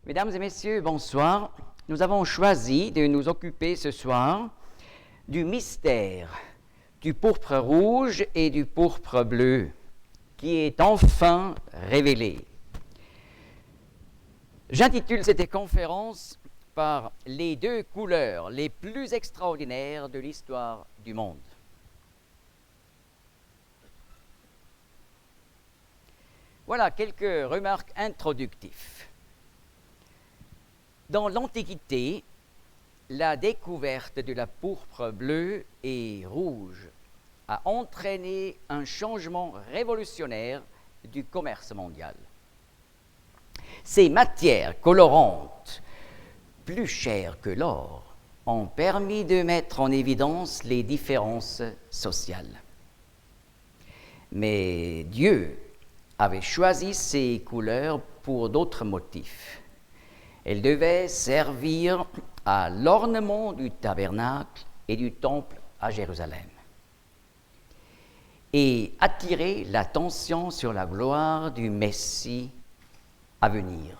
Mesdames et messieurs, bonsoir. Nous avons choisi de nous occuper ce soir du mystère du pourpre rouge et du pourpre bleu qui est enfin révélé. J'intitule cette conférence par les deux couleurs les plus extraordinaires de l'histoire du monde. Voilà quelques remarques introductives. Dans l'Antiquité, la découverte de la pourpre bleue et rouge a entraîné un changement révolutionnaire du commerce mondial. Ces matières colorantes, plus chères que l'or, ont permis de mettre en évidence les différences sociales. Mais Dieu avait choisi ces couleurs pour d'autres motifs. Elles devaient servir à l'ornement du tabernacle et du temple à Jérusalem et attirer l'attention sur la gloire du Messie à venir.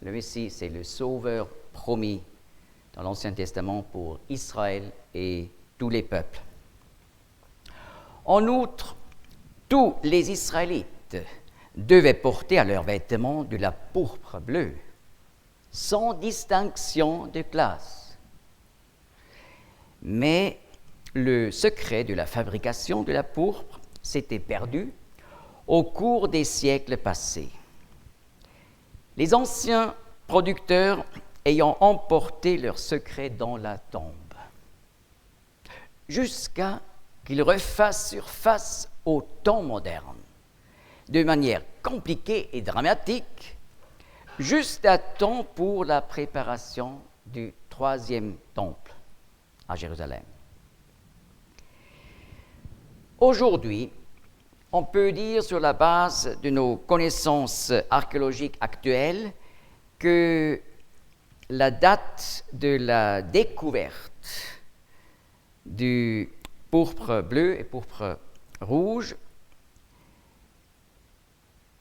Le Messie, c'est le sauveur promis dans l'Ancien Testament pour Israël et tous les peuples. En outre, tous les Israélites devaient porter à leurs vêtements de la pourpre bleue, sans distinction de classe. Mais le secret de la fabrication de la pourpre s'était perdu au cours des siècles passés. Les anciens producteurs ayant emporté leur secret dans la tombe, jusqu'à qu'ils refassent surface au temps moderne, de manière compliquée et dramatique, juste à temps pour la préparation du troisième temple à Jérusalem. Aujourd'hui, on peut dire sur la base de nos connaissances archéologiques actuelles que la date de la découverte du pourpre bleu et pourpre rouge,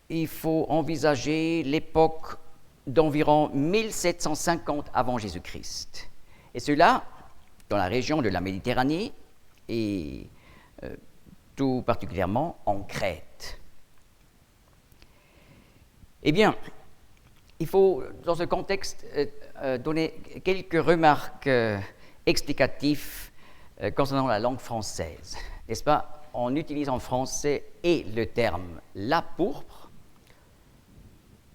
il faut envisager l'époque d'environ 1750 avant Jésus-Christ. Et cela dans la région de la Méditerranée et tout particulièrement en Crète. Eh bien, il faut dans ce contexte donner quelques remarques explicatives concernant la langue française. N'est-ce pas? On utilise en français et le terme « la pourpre »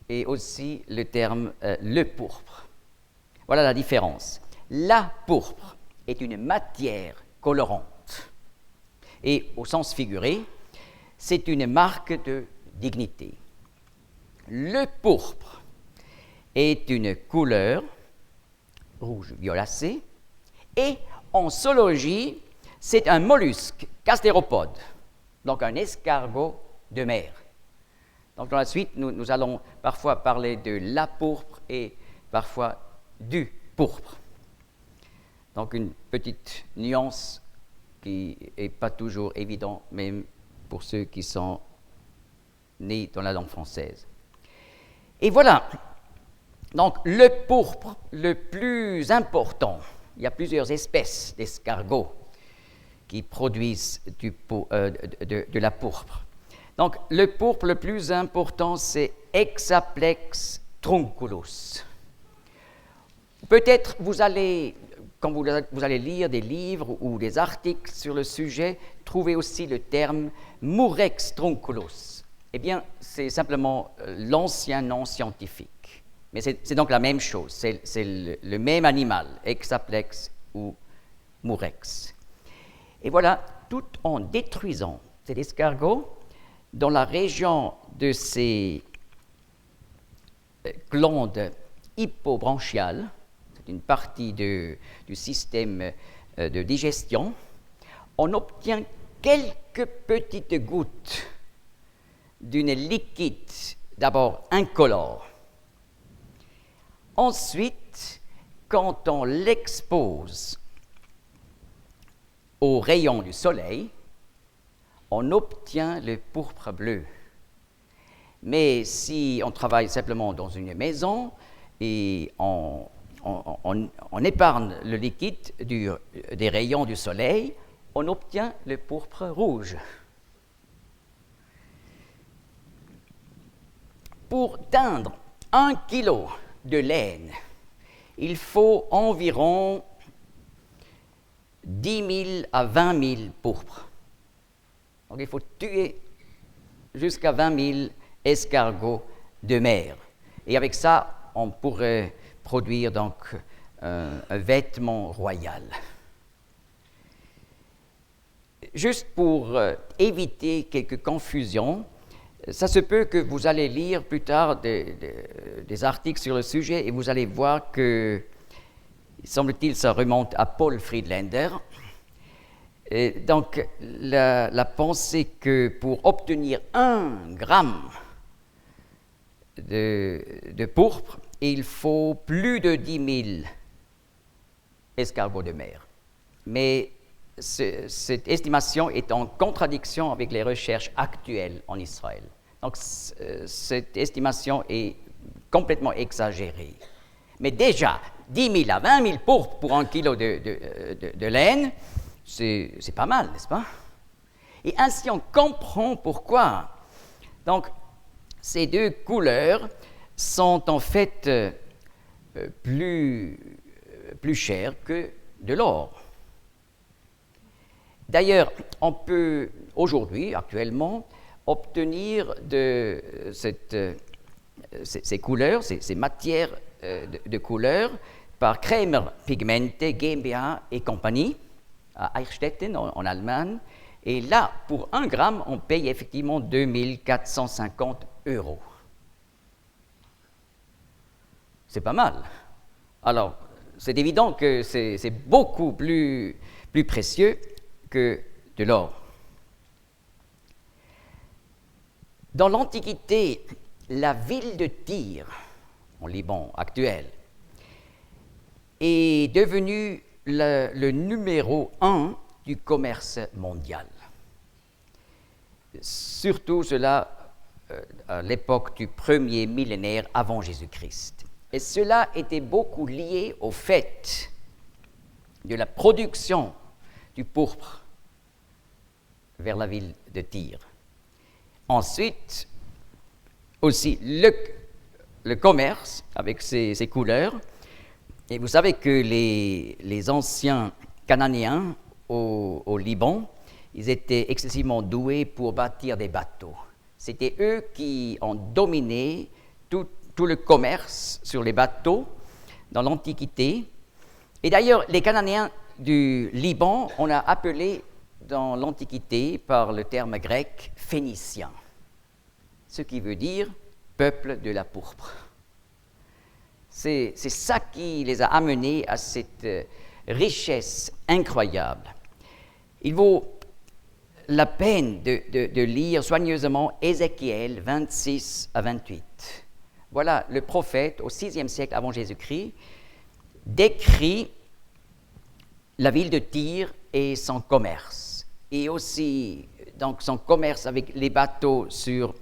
et aussi le terme « le pourpre ». Voilà la différence. La pourpre est une matière colorante et, au sens figuré, c'est une marque de dignité. Le pourpre est une couleur rouge violacée et, en zoologie, c'est un mollusque gastéropode, donc un escargot de mer. Donc, dans la suite, nous allons parfois parler de la pourpre et parfois du pourpre. Donc, une petite nuance qui n'est pas toujours évidente, même pour ceux qui sont nés dans la langue française. Et voilà, donc le pourpre le plus important. Il y a plusieurs espèces d'escargots qui produisent de la pourpre. Donc, le pourpre le plus important, c'est Hexaplex trunculus. Peut-être quand vous allez lire des livres ou des articles sur le sujet, trouver aussi le terme Murex trunculus. Eh bien, c'est simplement l'ancien nom scientifique. Mais c'est donc la même chose, c'est le même animal, Hexaplex ou Murex. Et voilà, tout en détruisant cet escargot, dans la région de ces glandes hypobranchiales, c'est une partie du système de digestion, on obtient quelques petites gouttes d'une liquide d'abord incolore. Ensuite, quand on l'expose aux rayons du soleil, on obtient le pourpre bleu. Mais si on travaille simplement dans une maison et on épargne le liquide des rayons du soleil, on obtient le pourpre rouge. Pour teindre 1 kilo de laine, il faut environ 10 000 à 20 000 pourpres. Donc il faut tuer jusqu'à 20 000 escargots de mer. Et avec ça, on pourrait produire donc un vêtement royal. Juste pour éviter quelques confusions, ça se peut que vous allez lire plus tard des articles sur le sujet et vous allez voir que, semble-t-il, ça remonte à Paul Friedlander. Et donc, la pensée que pour obtenir 1 gramme de pourpre, il faut plus de 10 000 escargots de mer. Mais cette estimation est en contradiction avec les recherches actuelles en Israël. Donc, cette estimation est complètement exagérée. Mais déjà, 10 000 à 20 000 pourpres pour 1 kilo de laine, c'est pas mal, n'est-ce pas? Et ainsi, on comprend pourquoi. Donc, ces 2 couleurs sont en fait plus chères que de l'or. D'ailleurs, on peut aujourd'hui, actuellement, obtenir de ces couleurs, ces matières de couleurs, par Kramer Pigmente GmbH et compagnie, à Eichstätten, en Allemagne. Et là, pour 1 gramme, on paye effectivement 2 450 €. C'est pas mal. Alors, c'est évident que c'est beaucoup plus précieux que de l'or. Dans l'Antiquité, la ville de Tyr, en Liban actuel, est devenue le numéro 1 du commerce mondial. Surtout cela à l'époque du premier millénaire avant Jésus-Christ. Et cela était beaucoup lié au fait de la production du pourpre vers la ville de Tyr. Ensuite, aussi le commerce avec ses couleurs. Et vous savez que les anciens Cananéens au Liban, ils étaient excessivement doués pour bâtir des bateaux. C'était eux qui ont dominé tout le commerce sur les bateaux dans l'Antiquité. Et d'ailleurs, les Cananéens du Liban, on a appelé dans l'Antiquité par le terme grec phénicien, ce qui veut dire peuple de la pourpre. C'est ça qui les a amenés à cette richesse incroyable. Il vaut la peine de lire soigneusement Ézéchiel 26 à 28. Voilà, le prophète au VIe siècle avant Jésus-Christ décrit la ville de Tyr et son commerce, et aussi donc son commerce avec les bateaux sur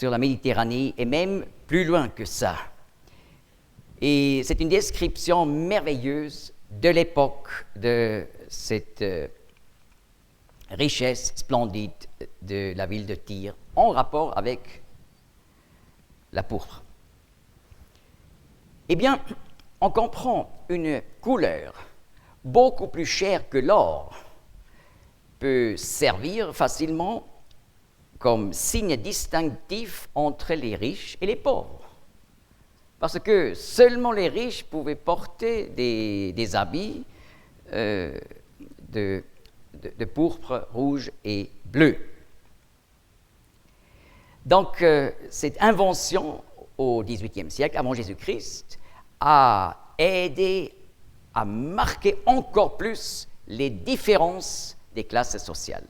la Méditerranée, et même plus loin que ça. Et c'est une description merveilleuse de l'époque de cette richesse splendide de la ville de Tyr, en rapport avec la pourpre. Eh bien, on comprend une couleur beaucoup plus chère que l'or peut servir facilement comme signe distinctif entre les riches et les pauvres. Parce que seulement les riches pouvaient porter des habits de pourpre, rouge et bleu. Donc, cette invention au XVIIIe siècle, avant Jésus-Christ, a aidé à marquer encore plus les différences des classes sociales.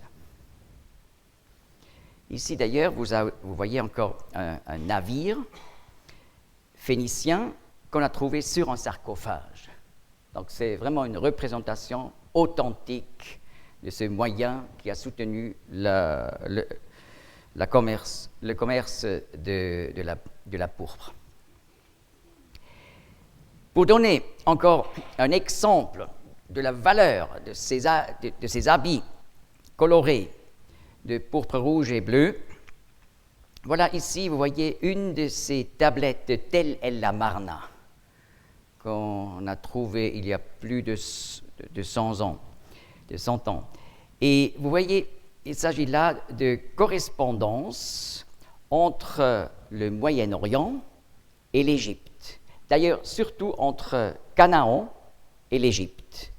Ici, d'ailleurs, vous voyez encore un navire phénicien qu'on a trouvé sur un sarcophage. Donc, c'est vraiment une représentation authentique de ce moyen qui a soutenu le commerce de la pourpre. Pour donner encore un exemple de la valeur de ces habits colorés de pourpre, rouge et bleu, voilà ici, vous voyez, une de ces tablettes de Tel el-Amarna qu'on a trouvée il y a plus de 100 ans. Et vous voyez, il s'agit là de correspondance entre le Moyen-Orient et l'Égypte. D'ailleurs, surtout entre Canaan et l'Égypte.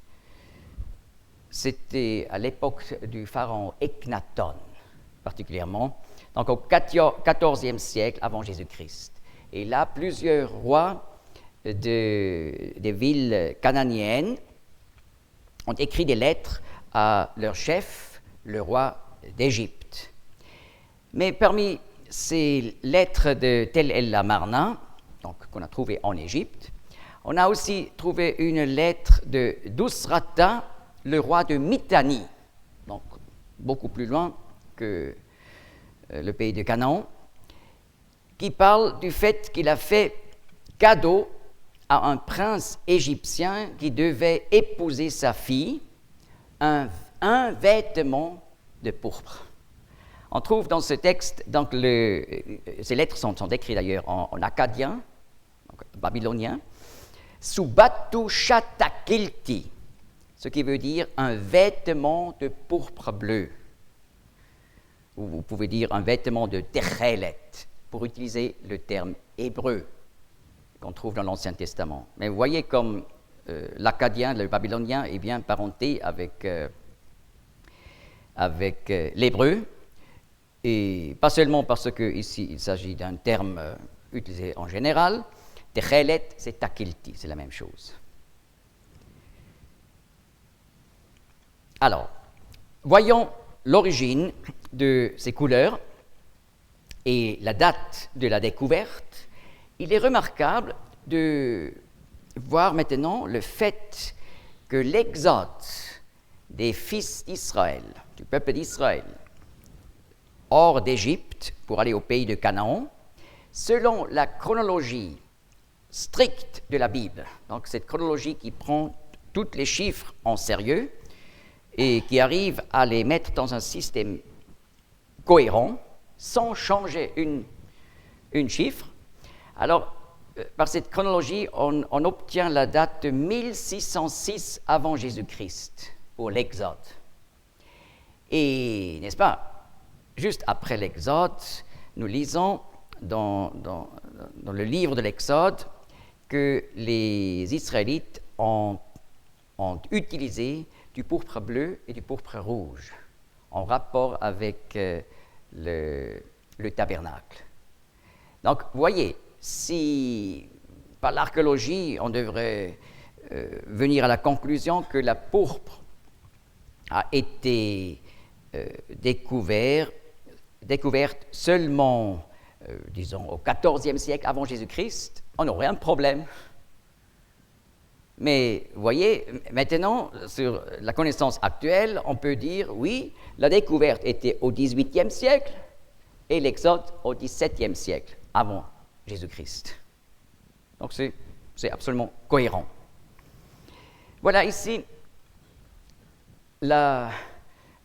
C'était à l'époque du pharaon Eknaton, particulièrement, donc au XIVe siècle avant Jésus-Christ. Et là, plusieurs rois des villes cananéennes ont écrit des lettres à leur chef, le roi d'Égypte. Mais parmi ces lettres de Tel el-Amarna, donc qu'on a trouvées en Égypte, on a aussi trouvé une lettre de Dousrata, le roi de Mitanni, donc beaucoup plus loin que le pays de Canaan, qui parle du fait qu'il a fait cadeau à un prince égyptien qui devait épouser sa fille un vêtement de pourpre. On trouve dans ce texte, donc ces lettres sont écrites d'ailleurs en akkadien, donc babylonien, Subatu Shatakilti, ce qui veut dire un vêtement de pourpre bleu. Ou vous pouvez dire un vêtement de techelet, pour utiliser le terme hébreu qu'on trouve dans l'Ancien Testament. Mais vous voyez comme l'akkadien, le babylonien est bien parenté avec l'hébreu, et pas seulement parce qu'ici il s'agit d'un terme utilisé en général. Techelet, c'est takilti, c'est la même chose. Alors, voyons l'origine de ces couleurs et la date de la découverte. Il est remarquable de voir maintenant le fait que l'exode des fils d'Israël, du peuple d'Israël, hors d'Égypte pour aller au pays de Canaan, selon la chronologie stricte de la Bible, donc cette chronologie qui prend tous les chiffres en sérieux et qui arrive à les mettre dans un système cohérent, sans changer une chiffre. Alors, par cette chronologie, on obtient la date de 1606 avant Jésus-Christ pour l'Exode. Et, n'est-ce pas, juste après l'Exode, nous lisons dans le livre de l'Exode que les Israélites ont utilisé du pourpre bleu et du pourpre rouge en rapport avec le tabernacle. Donc, vous voyez, si par l'archéologie, on devrait venir à la conclusion que la pourpre a été découverte seulement, disons, au XIVe siècle avant Jésus-Christ, on aurait un problème. Mais vous voyez, maintenant, sur la connaissance actuelle, on peut dire, oui, la découverte était au XVIIIe siècle et l'Exode au XVIIe siècle, avant Jésus-Christ. Donc c'est absolument cohérent. Voilà ici le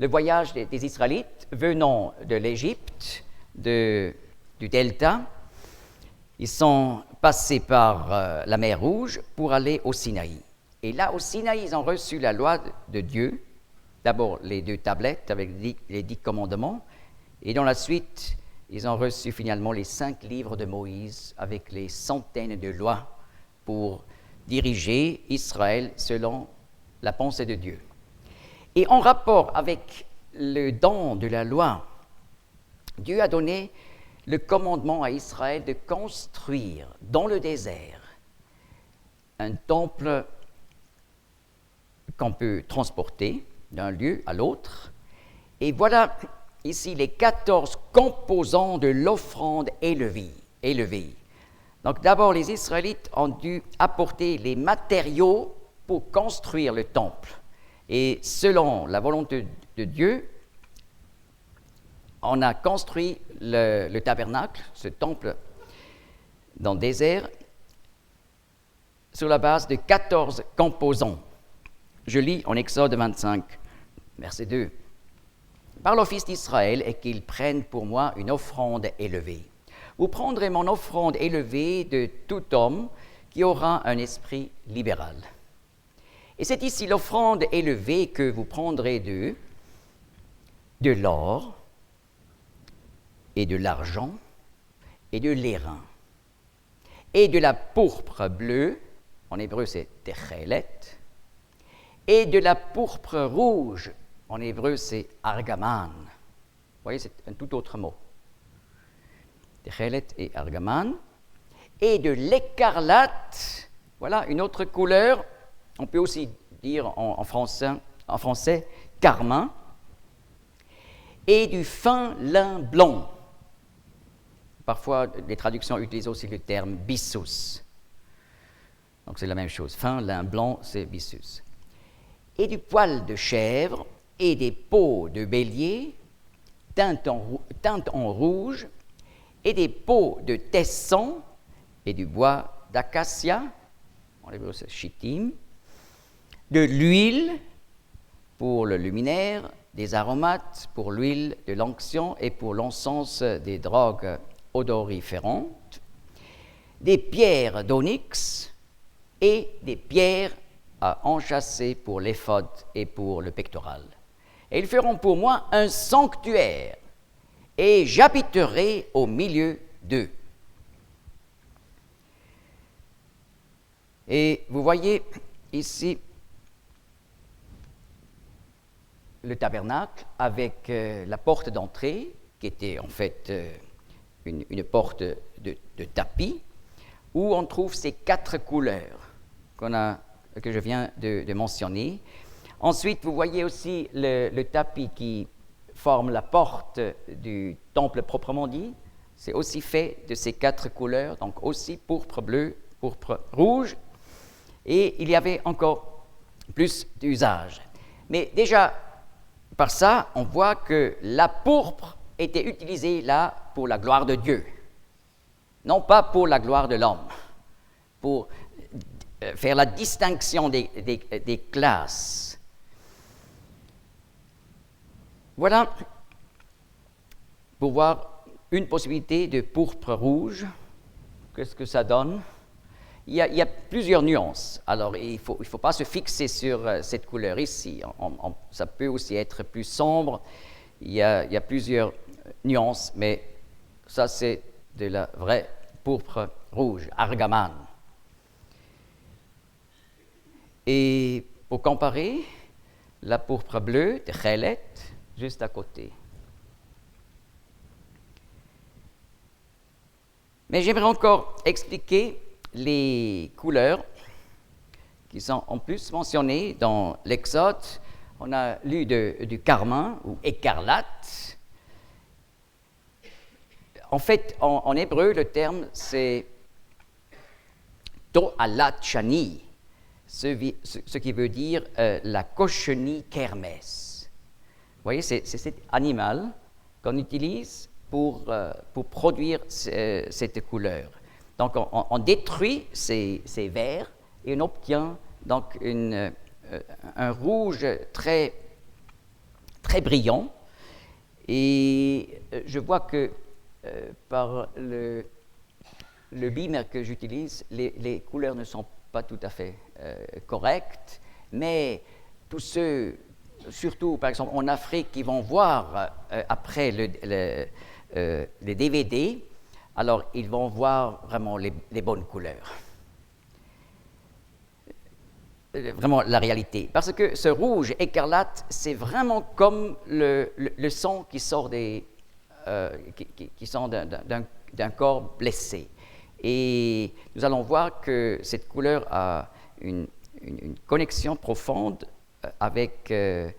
voyage des Israélites venant de l'Égypte, du delta. Ils sont passés par la mer Rouge pour aller au Sinaï. Et là, au Sinaï, ils ont reçu la loi de Dieu. D'abord, les 2 tablettes avec les 10 commandements. Et dans la suite, ils ont reçu finalement les 5 livres de Moïse avec les centaines de lois pour diriger Israël selon la pensée de Dieu. Et en rapport avec le don de la loi, Dieu a donné le commandement à Israël de construire dans le désert un temple qu'on peut transporter d'un lieu à l'autre. Et voilà ici les 14 composants de l'offrande élevée. Donc d'abord, les Israélites ont dû apporter les matériaux pour construire le temple. Et selon la volonté de Dieu, on a construit le tabernacle, ce temple dans le désert, sur la base de 14 composants. Je lis en Exode 25, verset 2. « Parle aux fils d'Israël et qu'ils prennent pour moi une offrande élevée. Vous prendrez mon offrande élevée de tout homme qui aura un esprit libéral. Et c'est ici l'offrande élevée que vous prendrez d'eux, de l'or et de l'argent et de l'airain et de la pourpre bleue, en hébreu c'est techelet, et de la pourpre rouge, en hébreu c'est argaman. Vous voyez, c'est un tout autre mot. Techelet et argaman, et de l'écarlate, voilà une autre couleur, on peut aussi dire en français carmin, et du fin lin blanc. Parfois, les traductions utilisent aussi le terme byssus. Donc, c'est la même chose. Fin lin blanc, c'est byssus. Et du poil de chèvre et des peaux de bélier teintes en rouge et des peaux de tesson et du bois d'acacia, en hébreu c'est chittim, de l'huile pour le luminaire, des aromates pour l'huile de l'onction et pour l'encens des drogues odoriférantes, des pierres d'onyx et des pierres à enchâsser pour l'éphod et pour le pectoral. Et ils feront pour moi un sanctuaire, et j'habiterai au milieu d'eux. Et vous voyez ici le tabernacle avec la porte d'entrée, qui était en fait une porte de tapis, où on trouve ces 4 couleurs que je viens de mentionner. Ensuite, vous voyez aussi le tapis qui forme la porte du temple proprement dit. C'est aussi fait de ces 4 couleurs, donc aussi pourpre bleu, pourpre rouge. Et il y avait encore plus d'usages. Mais déjà, par ça, on voit que la pourpre était utilisée là pour la gloire de Dieu, non pas pour la gloire de l'homme, pour faire la distinction des classes. Voilà pour voir une possibilité de pourpre rouge. Qu'est-ce que ça donne? Il y a plusieurs nuances. Alors, il ne faut pas se fixer sur cette couleur ici. Ça peut aussi être plus sombre. Il y a plusieurs nuances, mais ça, c'est de la vraie pourpre rouge, argaman. Et pour comparer, la pourpre bleue, techelet, juste à côté. Mais j'aimerais encore expliquer les couleurs qui sont en plus mentionnées dans l'Exode. On a lu du carmin ou écarlate. En fait, en hébreu, le terme c'est to'alat shani, ce qui veut dire la cochenille kermès. Vous voyez, c'est cet animal qu'on utilise pour produire cette couleur. Donc, on détruit ces vers et on obtient donc un rouge très, très brillant. Et je vois que par le beamer que j'utilise, les couleurs ne sont pas tout à fait correctes, mais tous ceux, surtout par exemple en Afrique, qui vont voir après les DVD, alors ils vont voir vraiment les bonnes couleurs. Vraiment la réalité. Parce que ce rouge écarlate, c'est vraiment comme le sang qui sort d'un corps blessé. Et nous allons voir que cette couleur a une connexion profonde avec le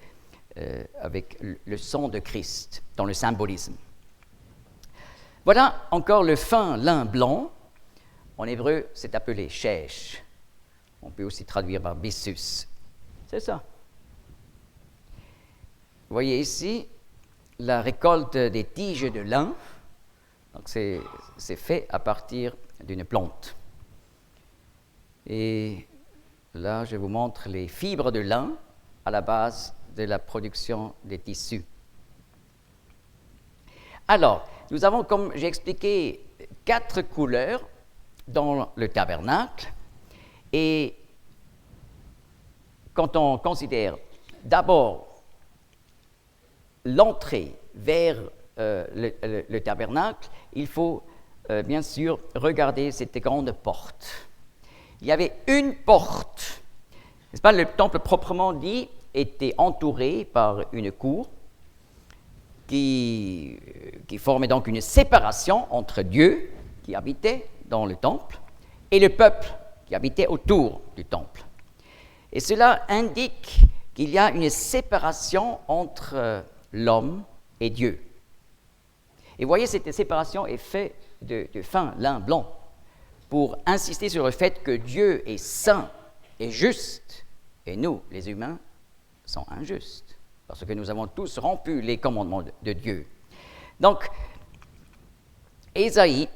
sang de Christ, dans le symbolisme. Voilà encore le fin lin blanc. En hébreu, c'est appelé shesh. On peut aussi traduire par byssus. C'est ça. Vous voyez ici la récolte des tiges de lin. Donc c'est fait à partir d'une plante. Et là, je vous montre les fibres de lin à la base de la production des tissus. Alors, nous avons, comme j'ai expliqué, 4 couleurs dans le tabernacle. Et quand on considère d'abord l'entrée vers le tabernacle, il faut bien sûr regarder cette grande porte. Il y avait une porte, n'est-ce pas? Le temple proprement dit était entouré par une cour qui formait donc une séparation entre Dieu qui habitait dans le temple et le peuple qui habitait autour du temple. Et cela indique qu'il y a une séparation entre l'homme et Dieu. Et vous voyez, cette séparation est faite de fin lin blanc pour insister sur le fait que Dieu est saint et juste, et nous, les humains, sommes injustes, parce que nous avons tous rompu les commandements de Dieu. Donc, Ésaïe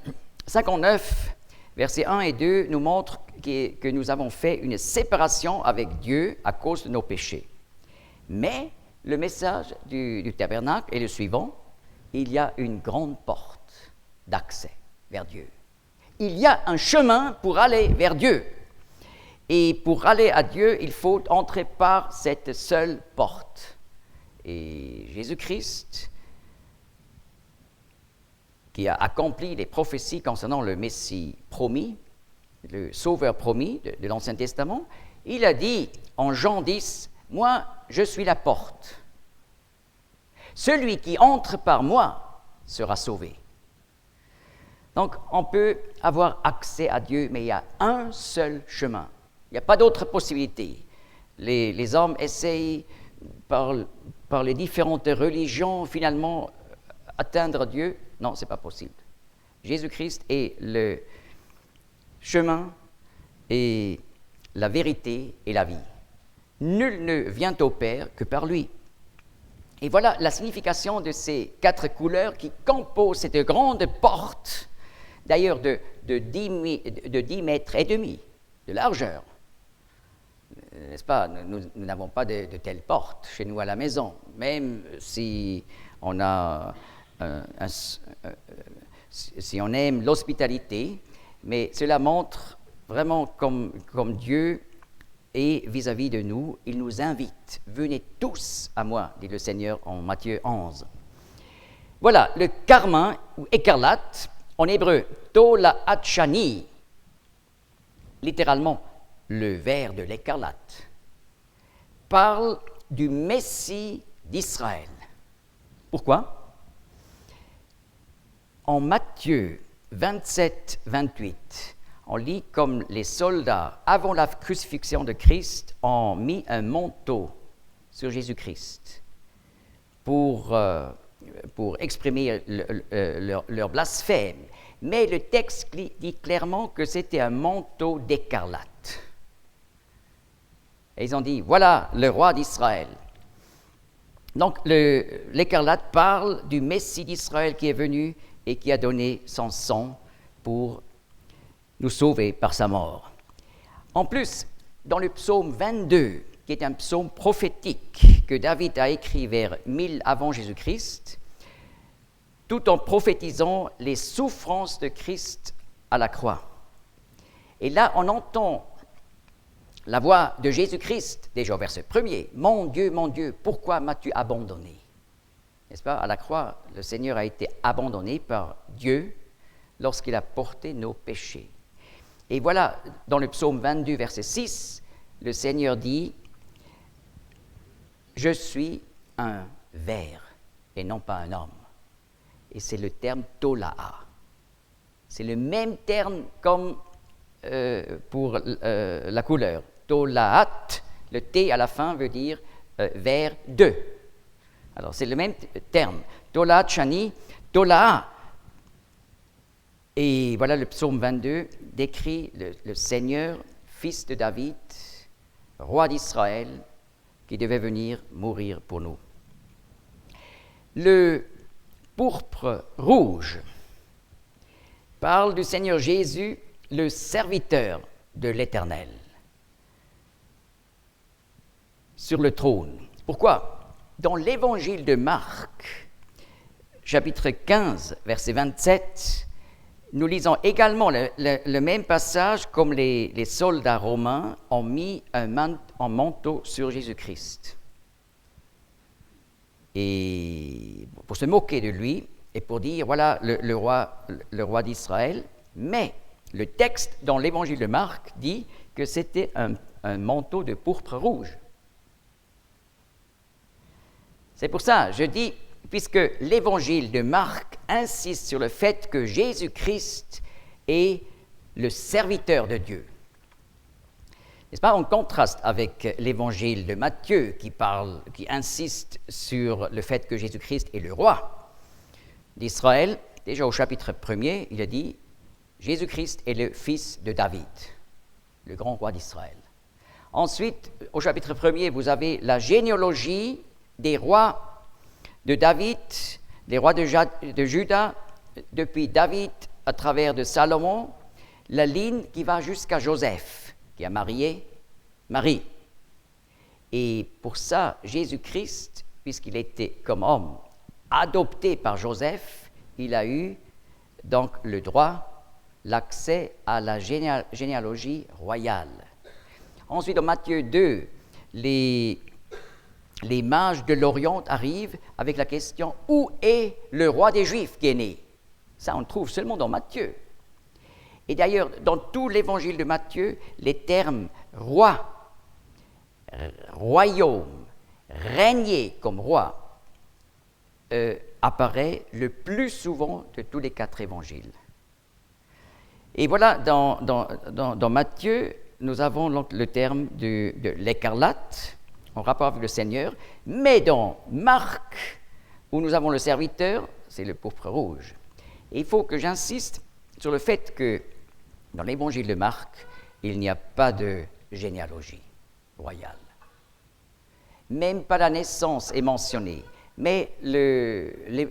59, versets 1 et 2, nous montre que nous avons fait une séparation avec Dieu à cause de nos péchés. Mais le message du tabernacle est le suivant: il y a une grande porte d'accès vers Dieu. Il y a un chemin pour aller vers Dieu. Et pour aller à Dieu, il faut entrer par cette seule porte. Et Jésus-Christ, qui a accompli les prophéties concernant le Messie promis, le Sauveur promis de l'Ancien Testament, il a dit en Jean 10, « Moi, je suis la porte. Celui qui entre par moi sera sauvé. » Donc, on peut avoir accès à Dieu, mais il y a un seul chemin. Il n'y a pas d'autre possibilité. Les hommes essayent, par les différentes religions, finalement, atteindre Dieu. Non, ce n'est pas possible. Jésus-Christ est le chemin et la vérité et la vie. Nul ne vient au Père que par lui. Et voilà la signification de ces 4 couleurs qui composent cette grande porte, d'ailleurs de 10 mètres et demi de largeur. N'est-ce pas? Nous n'avons pas de telles portes chez nous à la maison, même si on a si on aime l'hospitalité, mais cela montre vraiment comme Dieu est vis-à-vis de nous. Il nous invite, venez tous à moi, dit le Seigneur en Matthieu 11. Voilà, le carmin ou écarlate, en hébreu, tola'at-shani, littéralement, le vert de l'écarlate, parle du Messie d'Israël. Pourquoi? En Matthieu 27, 28, on lit comme les soldats, avant la crucifixion de Christ, ont mis un manteau sur Jésus-Christ pour exprimer leur blasphème. Mais le texte dit clairement que c'était un manteau d'écarlate. Et ils ont dit, voilà le roi d'Israël. Donc l'écarlate parle du Messie d'Israël qui est venu et qui a donné son sang pour nous sauver par sa mort. En plus, dans le psaume 22, qui est un psaume prophétique que David a écrit vers 1000 avant Jésus-Christ, tout en prophétisant les souffrances de Christ à la croix. Et là, on entend la voix de Jésus-Christ, déjà au verset 1er, « Mon Dieu, pourquoi m'as-tu abandonné ?» N'est-ce pas? À la croix, le Seigneur a été abandonné par Dieu lorsqu'il a porté nos péchés. Et voilà, dans le psaume 22, verset 6, le Seigneur dit, « Je suis un ver et non pas un homme. » Et c'est le terme « tola'a ». C'est le même terme comme pour la couleur. « Tola'at », le T à la fin veut dire « vers de ». Alors, c'est le même terme. « Tola'at shani »,« tola'a ». Et voilà, le psaume 22 décrit le Seigneur, fils de David, roi d'Israël, qui devait venir mourir pour nous. Le pourpre rouge parle du Seigneur Jésus, le serviteur de l'Éternel sur le trône. Pourquoi? Dans l'évangile de Marc, chapitre 15, verset 27, nous lisons également le même passage comme les soldats romains ont mis un manteau sur Jésus-Christ. Et pour se moquer de lui et pour dire, voilà le roi d'Israël. Mais le texte dans l'évangile de Marc dit que c'était un manteau de pourpre rouge. C'est pour ça, je dis, puisque l'évangile de Marc insiste sur le fait que Jésus-Christ est le serviteur de Dieu. N'est-ce pas, en contraste avec l'évangile de Matthieu qui insiste sur le fait que Jésus-Christ est le roi d'Israël. Déjà au chapitre 1er, il a dit Jésus-Christ est le fils de David, le grand roi d'Israël. Ensuite, au chapitre 1er, vous avez la généalogie des rois de David, des rois de Juda, depuis David à travers de Salomon, la ligne qui va jusqu'à Joseph, qui a marié Marie. Et pour ça, Jésus-Christ, puisqu'il était comme homme adopté par Joseph, il a eu donc le droit, l'accès à la généalogie royale. Ensuite, en Matthieu 2, les mages de l'Orient arrivent avec la question « Où est le roi des Juifs qui est né ?» Ça, on le trouve seulement dans Matthieu. Et d'ailleurs, dans tout l'évangile de Matthieu, les termes « roi »,« royaume »,« régner comme roi » apparaît le plus souvent de tous les 4 évangiles. Et voilà, dans Matthieu, nous avons donc le terme de l'écarlate, en rapport avec le Seigneur, mais dans Marc, où nous avons le serviteur, c'est le pourpre rouge. Et il faut que j'insiste sur le fait que dans l'évangile de Marc, il n'y a pas de généalogie royale. Même pas la naissance est mentionnée, mais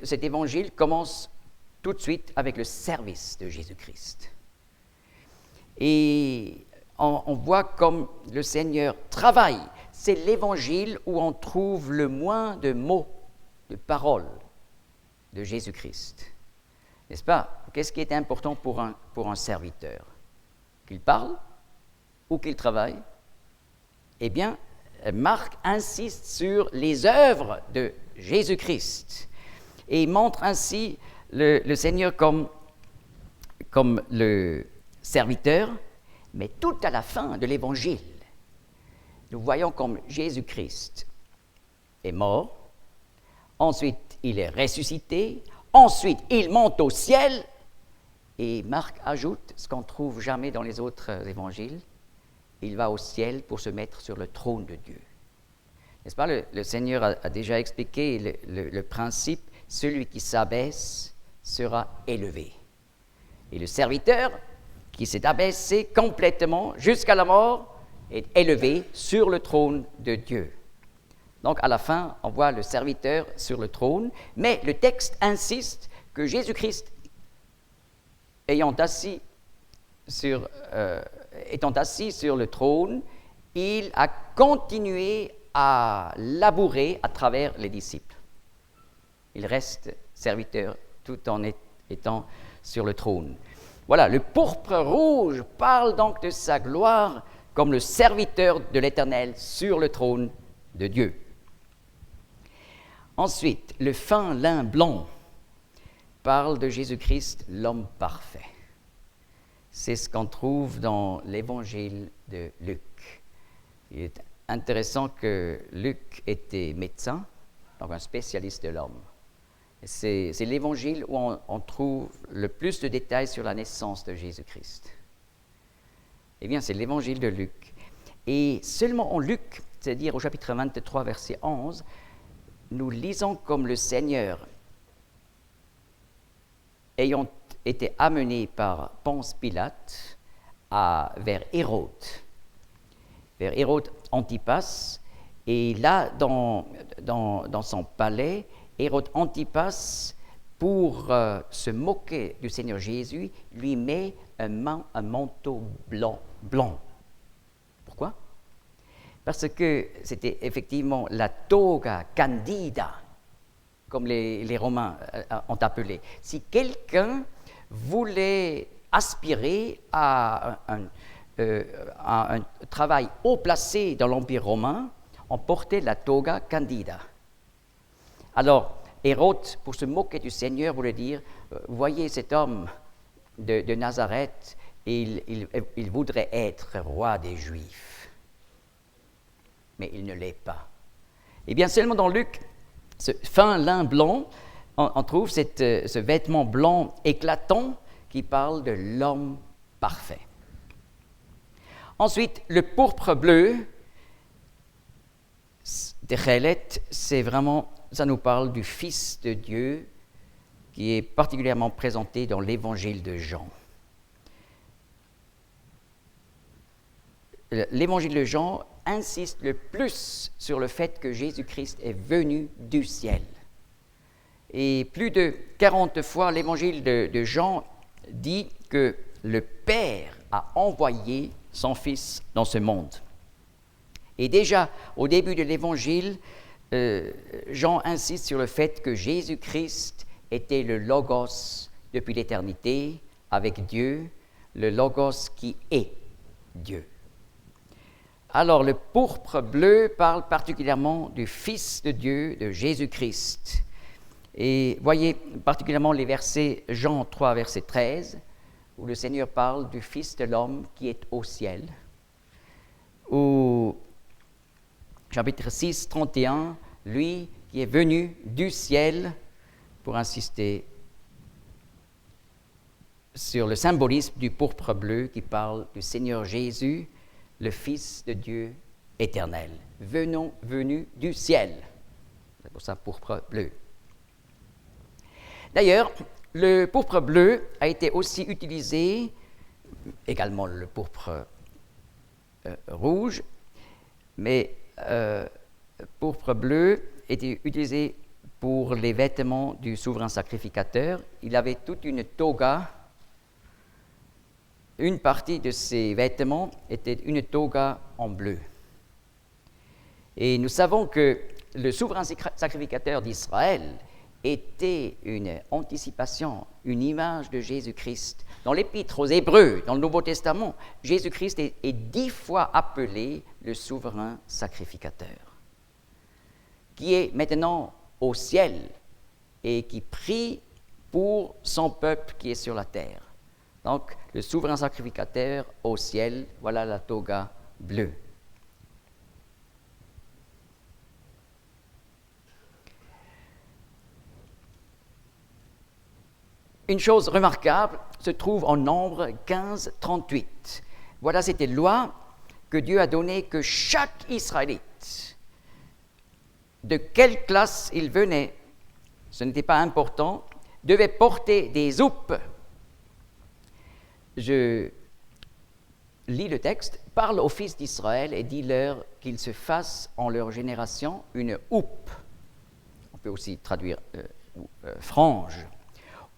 cet évangile commence tout de suite avec le service de Jésus-Christ. Et on voit comme le Seigneur travaille. C'est l'évangile où on trouve le moins de mots, de paroles de Jésus-Christ. N'est-ce pas? Qu'est-ce qui est important pour un serviteur? Qu'il parle ou qu'il travaille? Eh bien, Marc insiste sur les œuvres de Jésus-Christ et montre ainsi le Seigneur comme le serviteur, mais tout à la fin de l'évangile, nous voyons comme Jésus-Christ est mort, ensuite il est ressuscité, ensuite il monte au ciel, et Marc ajoute ce qu'on ne trouve jamais dans les autres évangiles, il va au ciel pour se mettre sur le trône de Dieu. N'est-ce pas, le Seigneur a déjà expliqué le principe, celui qui s'abaisse sera élevé. Et le serviteur qui s'est abaissé complètement jusqu'à la mort, est élevé sur le trône de Dieu. Donc, à la fin, on voit le serviteur sur le trône, mais le texte insiste que Jésus-Christ, étant assis sur le trône, il a continué à labourer à travers les disciples. Il reste serviteur tout en étant sur le trône. Voilà, le pourpre rouge parle donc de sa gloire comme le serviteur de l'Éternel sur le trône de Dieu. Ensuite, le fin lin blanc parle de Jésus-Christ, l'homme parfait. C'est ce qu'on trouve dans l'évangile de Luc. Il est intéressant que Luc était médecin, donc un spécialiste de l'homme. C'est l'évangile où on trouve le plus de détails sur la naissance de Jésus-Christ. Eh bien, c'est l'évangile de Luc. Et seulement en Luc, c'est-à-dire au chapitre 23, verset 11, nous lisons comme le Seigneur, ayant été amené par Ponce Pilate vers Hérode Antipas, et là, dans son palais, Hérode Antipas, pour se moquer du Seigneur Jésus, lui met un manteau blanc blanc. Pourquoi? Parce que c'était effectivement la toga candida, comme les Romains ont appelé. Si quelqu'un voulait aspirer à un travail haut placé dans l'Empire romain, on portait la toga candida. Alors, Hérode, pour se moquer du Seigneur, voulait dire, voyez cet homme de Nazareth, il voudrait être roi des Juifs. Mais il ne l'est pas. Eh bien, seulement dans Luc, ce fin lin blanc, on trouve ce vêtement blanc éclatant qui parle de l'homme parfait. Ensuite, le pourpre bleu de Chelet, c'est vraiment, ça nous parle du Fils de Dieu qui est particulièrement présenté dans l'Évangile de Jean. L'Évangile de Jean insiste le plus sur le fait que Jésus-Christ est venu du ciel. Et plus de 40 fois, l'Évangile de Jean dit que le Père a envoyé son Fils dans ce monde. Et déjà, au début de l'Évangile, Jean insiste sur le fait que Jésus-Christ était le Logos depuis l'éternité avec Dieu, le Logos qui est Dieu. Alors, le pourpre bleu parle particulièrement du Fils de Dieu, de Jésus-Christ. Et voyez particulièrement les versets Jean 3, verset 13, où le Seigneur parle du Fils de l'homme qui est au ciel. Ou chapitre 6, 31, lui qui est venu du ciel, pour insister sur le symbolisme du pourpre bleu qui parle du Seigneur Jésus, le Fils de Dieu éternel, venu du ciel. C'est pour ça pourpre bleu. D'ailleurs, le pourpre bleu a été aussi utilisé, également le pourpre rouge, mais pourpre bleu était utilisé pour les vêtements du souverain sacrificateur. Il avait toute une toga. Une partie de ses vêtements était une toga en bleu. Et nous savons que le souverain sacrificateur d'Israël était une anticipation, une image de Jésus-Christ. Dans l'Épître aux Hébreux, dans le Nouveau Testament, Jésus-Christ est 10 fois appelé le souverain sacrificateur, qui est maintenant au ciel et qui prie pour son peuple qui est sur la terre. Donc, le souverain sacrificateur au ciel, voilà la toga bleue. Une chose remarquable se trouve en Nombre 15, 38. Voilà cette loi que Dieu a donnée que chaque Israélite, de quelle classe il venait, ce n'était pas important, devait porter des houppes. Je lis le texte, parle aux fils d'Israël et dis-leur qu'ils se fassent en leur génération une houppe. On peut aussi traduire frange,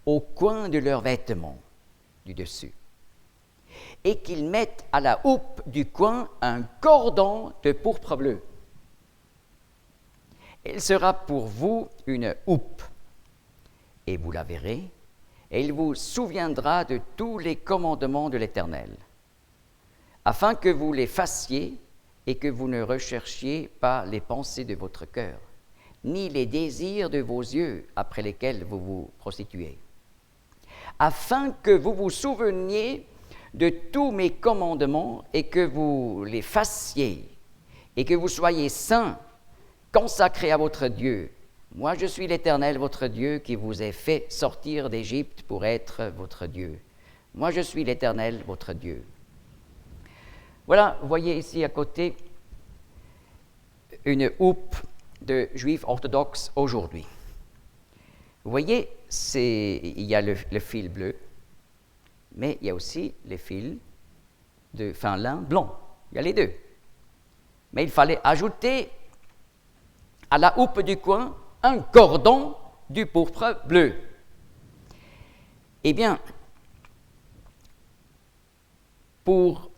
au coin de leurs vêtements du dessus. Et qu'ils mettent à la houppe du coin un cordon de pourpre bleu. Elle sera pour vous une houppe, et vous la verrez, et il vous souviendra de tous les commandements de l'Éternel, afin que vous les fassiez et que vous ne recherchiez pas les pensées de votre cœur, ni les désirs de vos yeux après lesquels vous vous prostituez, afin que vous vous souveniez de tous mes commandements et que vous les fassiez, et que vous soyez saints, consacrés à votre Dieu. Moi, je suis l'Éternel, votre Dieu, qui vous ai fait sortir d'Égypte pour être votre Dieu. Moi, je suis l'Éternel, votre Dieu. Voilà, vous voyez ici à côté une houppe de Juifs orthodoxes aujourd'hui. Vous voyez, il y a le fil bleu, mais il y a aussi les fils de fin lin blanc. Il y a les deux. Mais il fallait ajouter à la houppe du coin un cordon du pourpre bleu. Eh bien, pour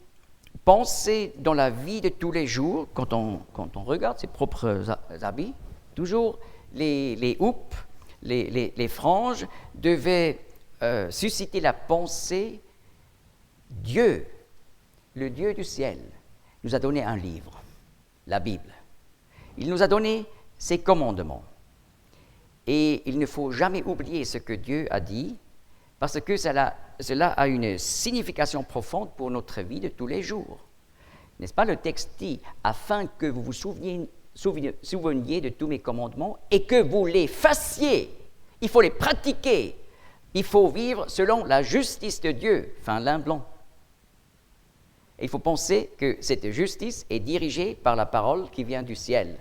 penser dans la vie de tous les jours, quand on regarde ses propres habits, toujours les houppes, les franges devaient susciter la pensée. Dieu, le Dieu du ciel, nous a donné un livre, la Bible. Il nous a donné ses commandements. Et il ne faut jamais oublier ce que Dieu a dit, parce que cela a une signification profonde pour notre vie de tous les jours. N'est-ce pas? Le texte dit « afin que vous vous souveniez de tous mes commandements et que vous les fassiez. » Il faut les pratiquer. Il faut vivre selon la justice de Dieu. Fin lin blanc. Et il faut penser que cette justice est dirigée par la parole qui vient du ciel.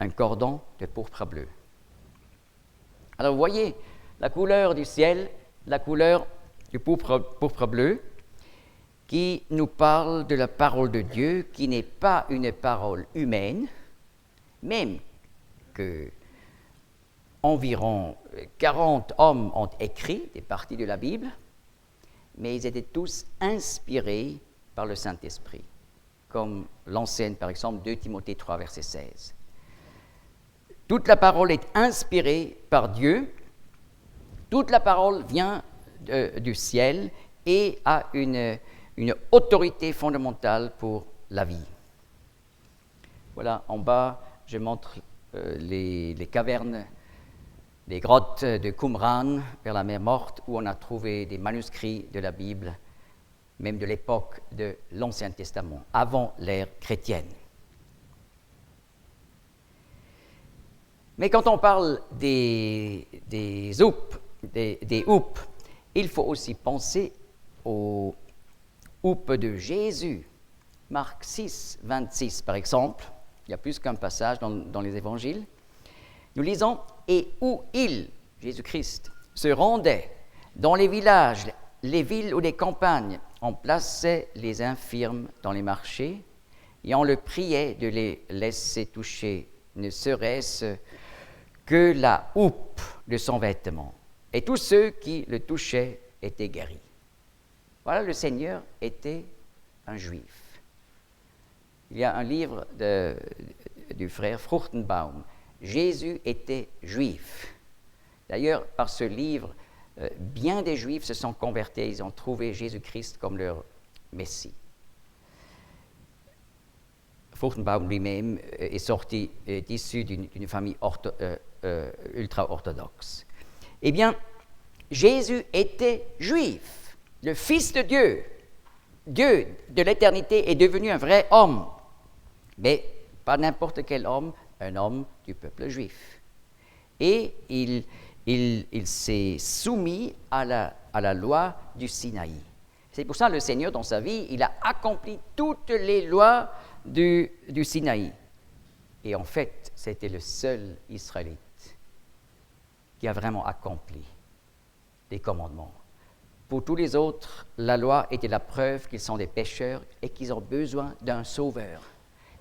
Un cordon de pourpre bleu. Alors vous voyez la couleur du ciel, la couleur du pourpre bleu, qui nous parle de la parole de Dieu, qui n'est pas une parole humaine, même que environ 40 hommes ont écrit des parties de la Bible, mais ils étaient tous inspirés par le Saint-Esprit, comme l'enseigne par exemple 2 Timothée 3, verset 16. Toute la parole est inspirée par Dieu, toute la parole vient du ciel et a une autorité fondamentale pour la vie. Voilà, en bas, je montre les cavernes, les grottes de Qumran vers la mer Morte, où on a trouvé des manuscrits de la Bible, même de l'époque de l'Ancien Testament, avant l'ère chrétienne. Mais quand on parle des houppes, il faut aussi penser aux houppes de Jésus. Marc 6, 26 par exemple, il y a plus qu'un passage dans les évangiles. Nous lisons « Et où il, Jésus-Christ, se rendait dans les villages, les villes ou les campagnes, on plaçait les infirmes dans les marchés et on le priait de les laisser toucher, ne serait-ce que la houppe de son vêtement. Et tous ceux qui le touchaient étaient guéris. » Voilà, le Seigneur était un Juif. Il y a un livre du frère Fruchtenbaum, « Jésus était Juif ». D'ailleurs, par ce livre, bien des Juifs se sont convertis, ils ont trouvé Jésus-Christ comme leur Messie. Fruchtenbaum lui-même est issu d'une famille ultra-orthodoxe. Eh bien, Jésus était Juif, le Fils de Dieu. Dieu de l'éternité est devenu un vrai homme, mais pas n'importe quel homme, un homme du peuple juif. Et il s'est soumis à la loi du Sinaï. C'est pour ça que le Seigneur, dans sa vie, il a accompli toutes les lois du Sinaï. Et en fait, c'était le seul Israélite qui a vraiment accompli les commandements. Pour tous les autres, la loi était la preuve qu'ils sont des pécheurs et qu'ils ont besoin d'un sauveur.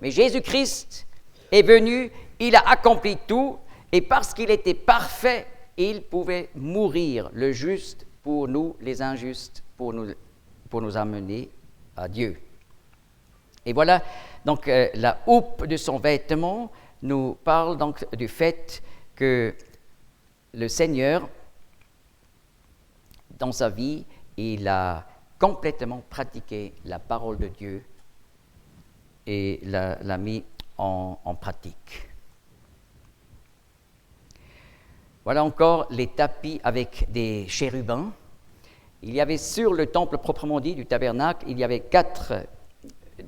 Mais Jésus-Christ est venu, il a accompli tout, et parce qu'il était parfait, il pouvait mourir, le juste pour nous, les injustes, pour nous amener à Dieu. Et voilà, donc la houppe de son vêtement nous parle donc du fait que le Seigneur, dans sa vie, il a complètement pratiqué la parole de Dieu et l'a mis en pratique. Voilà encore les tapis avec des chérubins. Il y avait sur le temple proprement dit du tabernacle, il y avait 4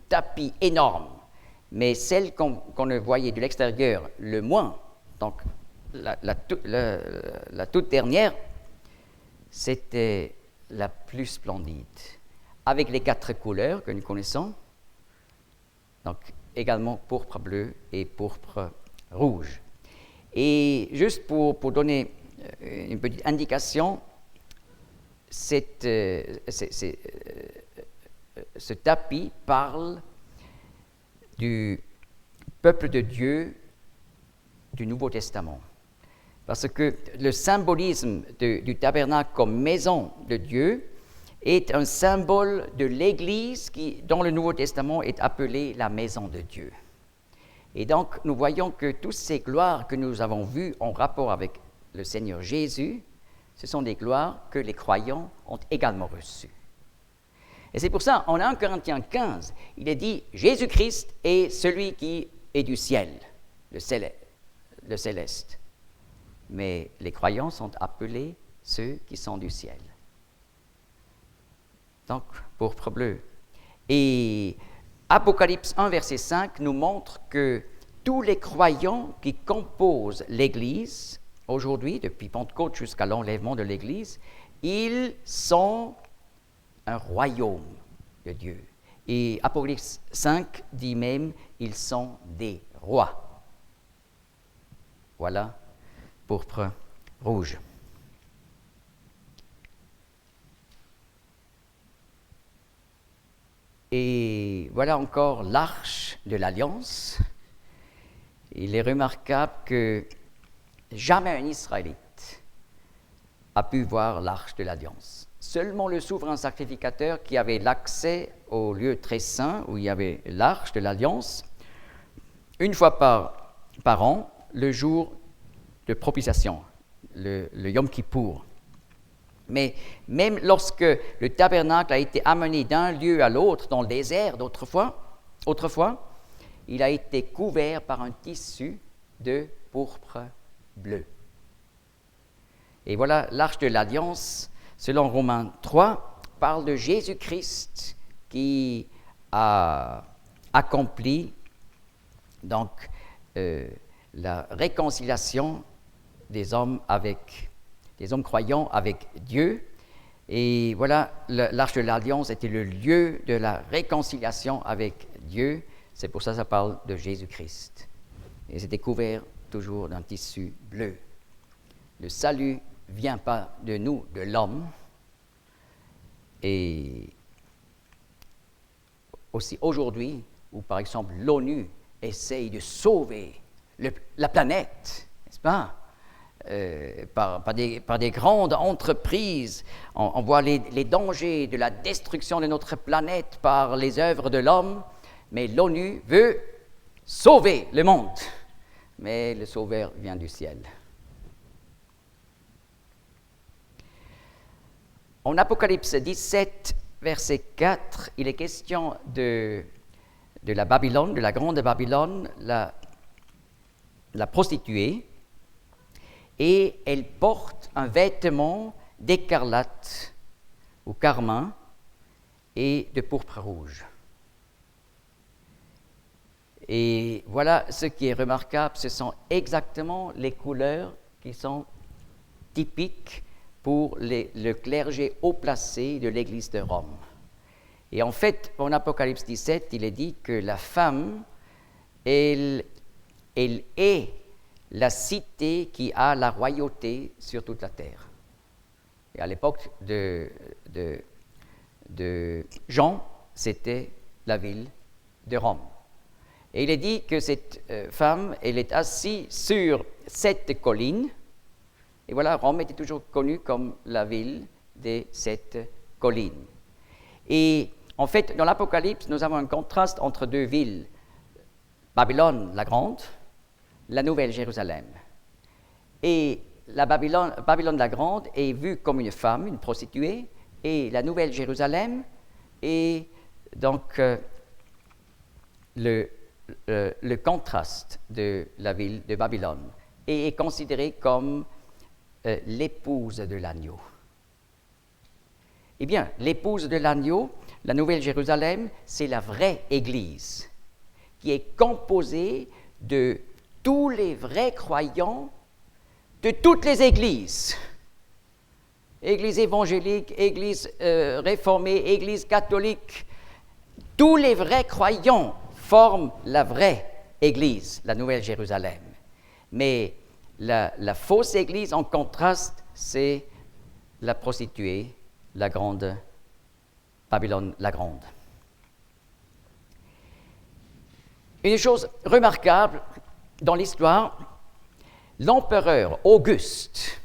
tapis énormes, mais celle qu'on ne voyait de l'extérieur le moins, donc la toute dernière, c'était la plus splendide, avec les 4 couleurs que nous connaissons, donc également pourpre bleu et pourpre rouge. Et juste pour donner une petite indication, ce tapis parle du peuple de Dieu du Nouveau Testament. Parce que le symbolisme du tabernacle comme maison de Dieu est un symbole de l'Église qui, dans le Nouveau Testament, est appelée la maison de Dieu. Et donc, nous voyons que toutes ces gloires que nous avons vues en rapport avec le Seigneur Jésus, ce sont des gloires que les croyants ont également reçues. Et c'est pour ça, en 1 Corinthiens 15, il est dit « Jésus-Christ est celui qui est du ciel, le céleste. » Mais les croyants sont appelés ceux qui sont du ciel. Donc, pourpre bleu. Et Apocalypse 1, verset 5 nous montre que tous les croyants qui composent l'Église, aujourd'hui, depuis Pentecôte jusqu'à l'enlèvement de l'Église, ils sont un royaume de Dieu. Et Apocalypse 5 dit même, ils sont des rois. Voilà, pourpre rouge. Et voilà encore l'arche de l'Alliance. Il est remarquable que jamais un Israélite a pu voir l'arche de l'Alliance. Seulement le souverain sacrificateur qui avait l'accès au lieu très saint où il y avait l'arche de l'Alliance, une fois par an, le jour de propitiation, le Yom Kippour. Mais même lorsque le tabernacle a été amené d'un lieu à l'autre dans le désert autrefois, il a été couvert par un tissu de pourpre bleu. Et voilà, l'arche de l'Alliance, selon Romains 3, parle de Jésus-Christ qui a accompli donc la réconciliation des hommes croyants avec Dieu. Et voilà, l'arche de l'Alliance était le lieu de la réconciliation avec Dieu. C'est pour ça que ça parle de Jésus-Christ. Et c'était couvert toujours d'un tissu bleu. Le salut ne vient pas de nous, de l'homme. Et aussi aujourd'hui, où par exemple l'ONU essaye de sauver la planète, n'est-ce pas? Par des grandes entreprises. On voit les dangers de la destruction de notre planète par les œuvres de l'homme, mais l'ONU veut sauver le monde. Mais le sauveur vient du ciel. En Apocalypse 17, verset 4, il est question de la Babylone, de la grande Babylone, la prostituée, et elle porte un vêtement d'écarlate ou carmin et de pourpre rouge. Et voilà ce qui est remarquable, ce sont exactement les couleurs qui sont typiques pour le clergé haut placé de l'Église de Rome. Et en fait, en Apocalypse 17, il est dit que la femme, elle est la cité qui a la royauté sur toute la terre. Et à l'époque de Jean, c'était la ville de Rome. Et il est dit que cette femme, elle est assise sur cette colline. Et voilà, Rome était toujours connue comme la ville des 7 collines. Et en fait, dans l'Apocalypse, nous avons un contraste entre deux villes. Babylone la Grande, la Nouvelle Jérusalem. Et la Babylone la Grande est vue comme une femme, une prostituée, et la Nouvelle Jérusalem est donc le contraste de la ville de Babylone et est considérée comme l'épouse de l'agneau. Eh bien, l'épouse de l'agneau, la Nouvelle Jérusalem, c'est la vraie Église qui est composée de tous les vrais croyants de toutes les églises. Église évangélique, Église réformée, Église catholique. Tous les vrais croyants forment la vraie Église, la Nouvelle Jérusalem. Mais la fausse Église, en contraste, c'est la prostituée, la grande Babylone la Grande. Une chose remarquable dans l'histoire, l'empereur Auguste,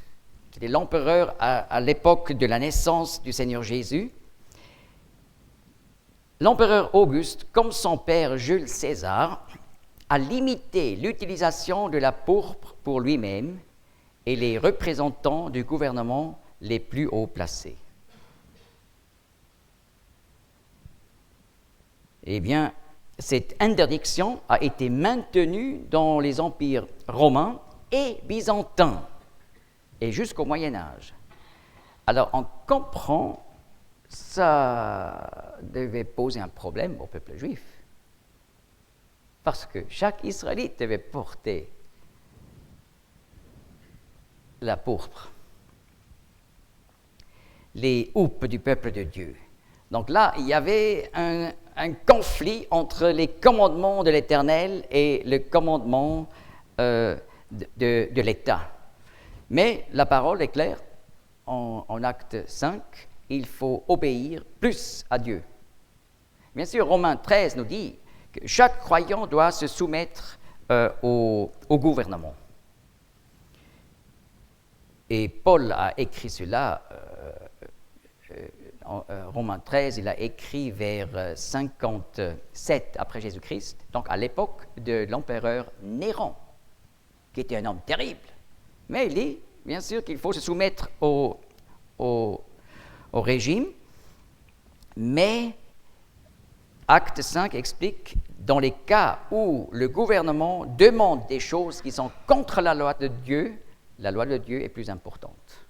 qui était l'empereur à l'époque de la naissance du Seigneur Jésus, L'empereur Auguste, comme son père Jules César, a limité l'utilisation de la pourpre pour lui-même et les représentants du gouvernement les plus haut placés. Eh bien, cette interdiction a été maintenue dans les empires romains et byzantins, et jusqu'au Moyen Âge. Alors, on comprend, ça devait poser un problème au peuple juif, parce que chaque Israélite devait porter la pourpre, les houppes du peuple de Dieu. Donc là, il y avait un conflit entre les commandements de l'Éternel et le commandement de l'État. Mais la parole est claire, en Acte 5, il faut obéir plus à Dieu. Bien sûr, Romains 13 nous dit que chaque croyant doit se soumettre au gouvernement. Et Paul a écrit cela, en Romains 13, il a écrit vers 57 après Jésus-Christ, donc à l'époque de l'empereur Néron, qui était un homme terrible. Mais il dit, bien sûr, qu'il faut se soumettre au régime, mais Acte 5 explique, dans les cas où le gouvernement demande des choses qui sont contre la loi de Dieu est plus importante.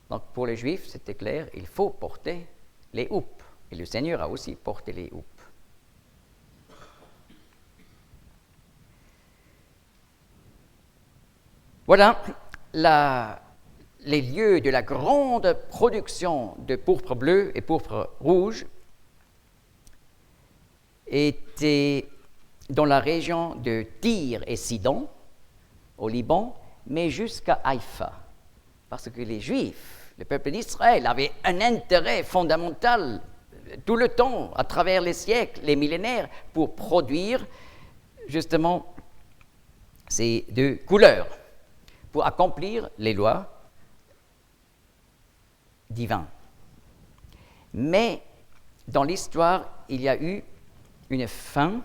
Donc pour les Juifs, c'était clair, il faut porter les houppes. Et le Seigneur a aussi porté les houppes. Voilà les lieux de la grande production de pourpre bleu et pourpre rouge étaient dans la région de Tyr et Sidon, au Liban, mais jusqu'à Haïfa. Parce que les Juifs, le peuple d'Israël, avaient un intérêt fondamental tout le temps, à travers les siècles, les millénaires, pour produire justement ces deux couleurs, pour accomplir les lois divines. Mais dans l'histoire, il y a eu une fin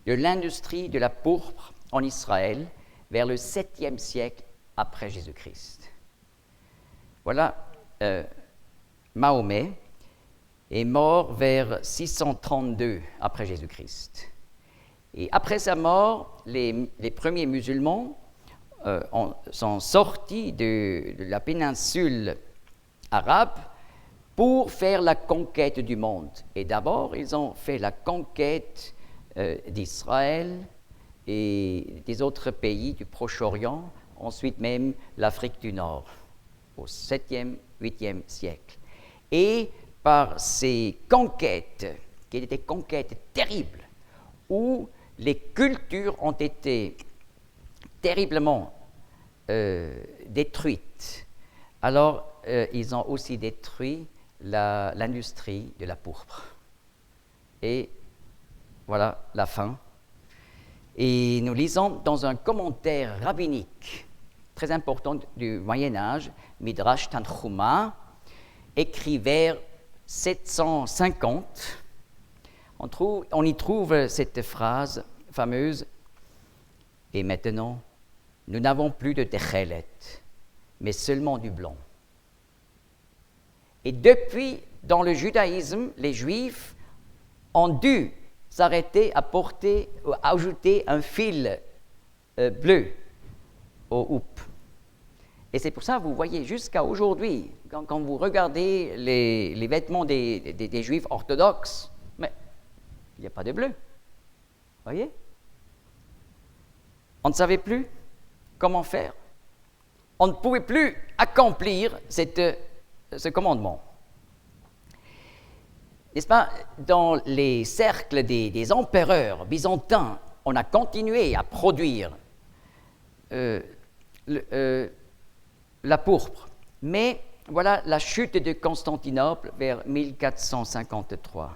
de l'industrie de la pourpre en Israël vers le 7e siècle après Jésus-Christ. Voilà, Mahomet est mort vers 632 après Jésus-Christ. Et après sa mort, les premiers musulmans sont sortis de la péninsule arabe pour faire la conquête du monde. Et d'abord, ils ont fait la conquête d'Israël et des autres pays du Proche-Orient, ensuite même l'Afrique du Nord, au 7e, 8e siècle. Et par ces conquêtes, qui étaient des conquêtes terribles, où les cultures ont été terriblement détruites, alors ils ont aussi détruit l'industrie de la pourpre. Et voilà la fin. Et nous lisons dans un commentaire rabbinique très important du Moyen-Âge, Midrash Tanchuma, écrit vers 750, on y trouve cette phrase fameuse « Et maintenant, nous n'avons plus de techelet, mais seulement du blanc. » Et depuis, dans le judaïsme, les Juifs ont dû s'arrêter à ajouter un fil bleu aux houppes. Et c'est pour ça que vous voyez jusqu'à aujourd'hui, quand vous regardez les vêtements des Juifs orthodoxes, mais il n'y a pas de bleu. Voyez? On ne savait plus comment faire. On ne pouvait plus accomplir ce commandement. N'est-ce pas? Dans les cercles des empereurs byzantins, on a continué à produire la pourpre. Mais voilà la chute de Constantinople vers 1453.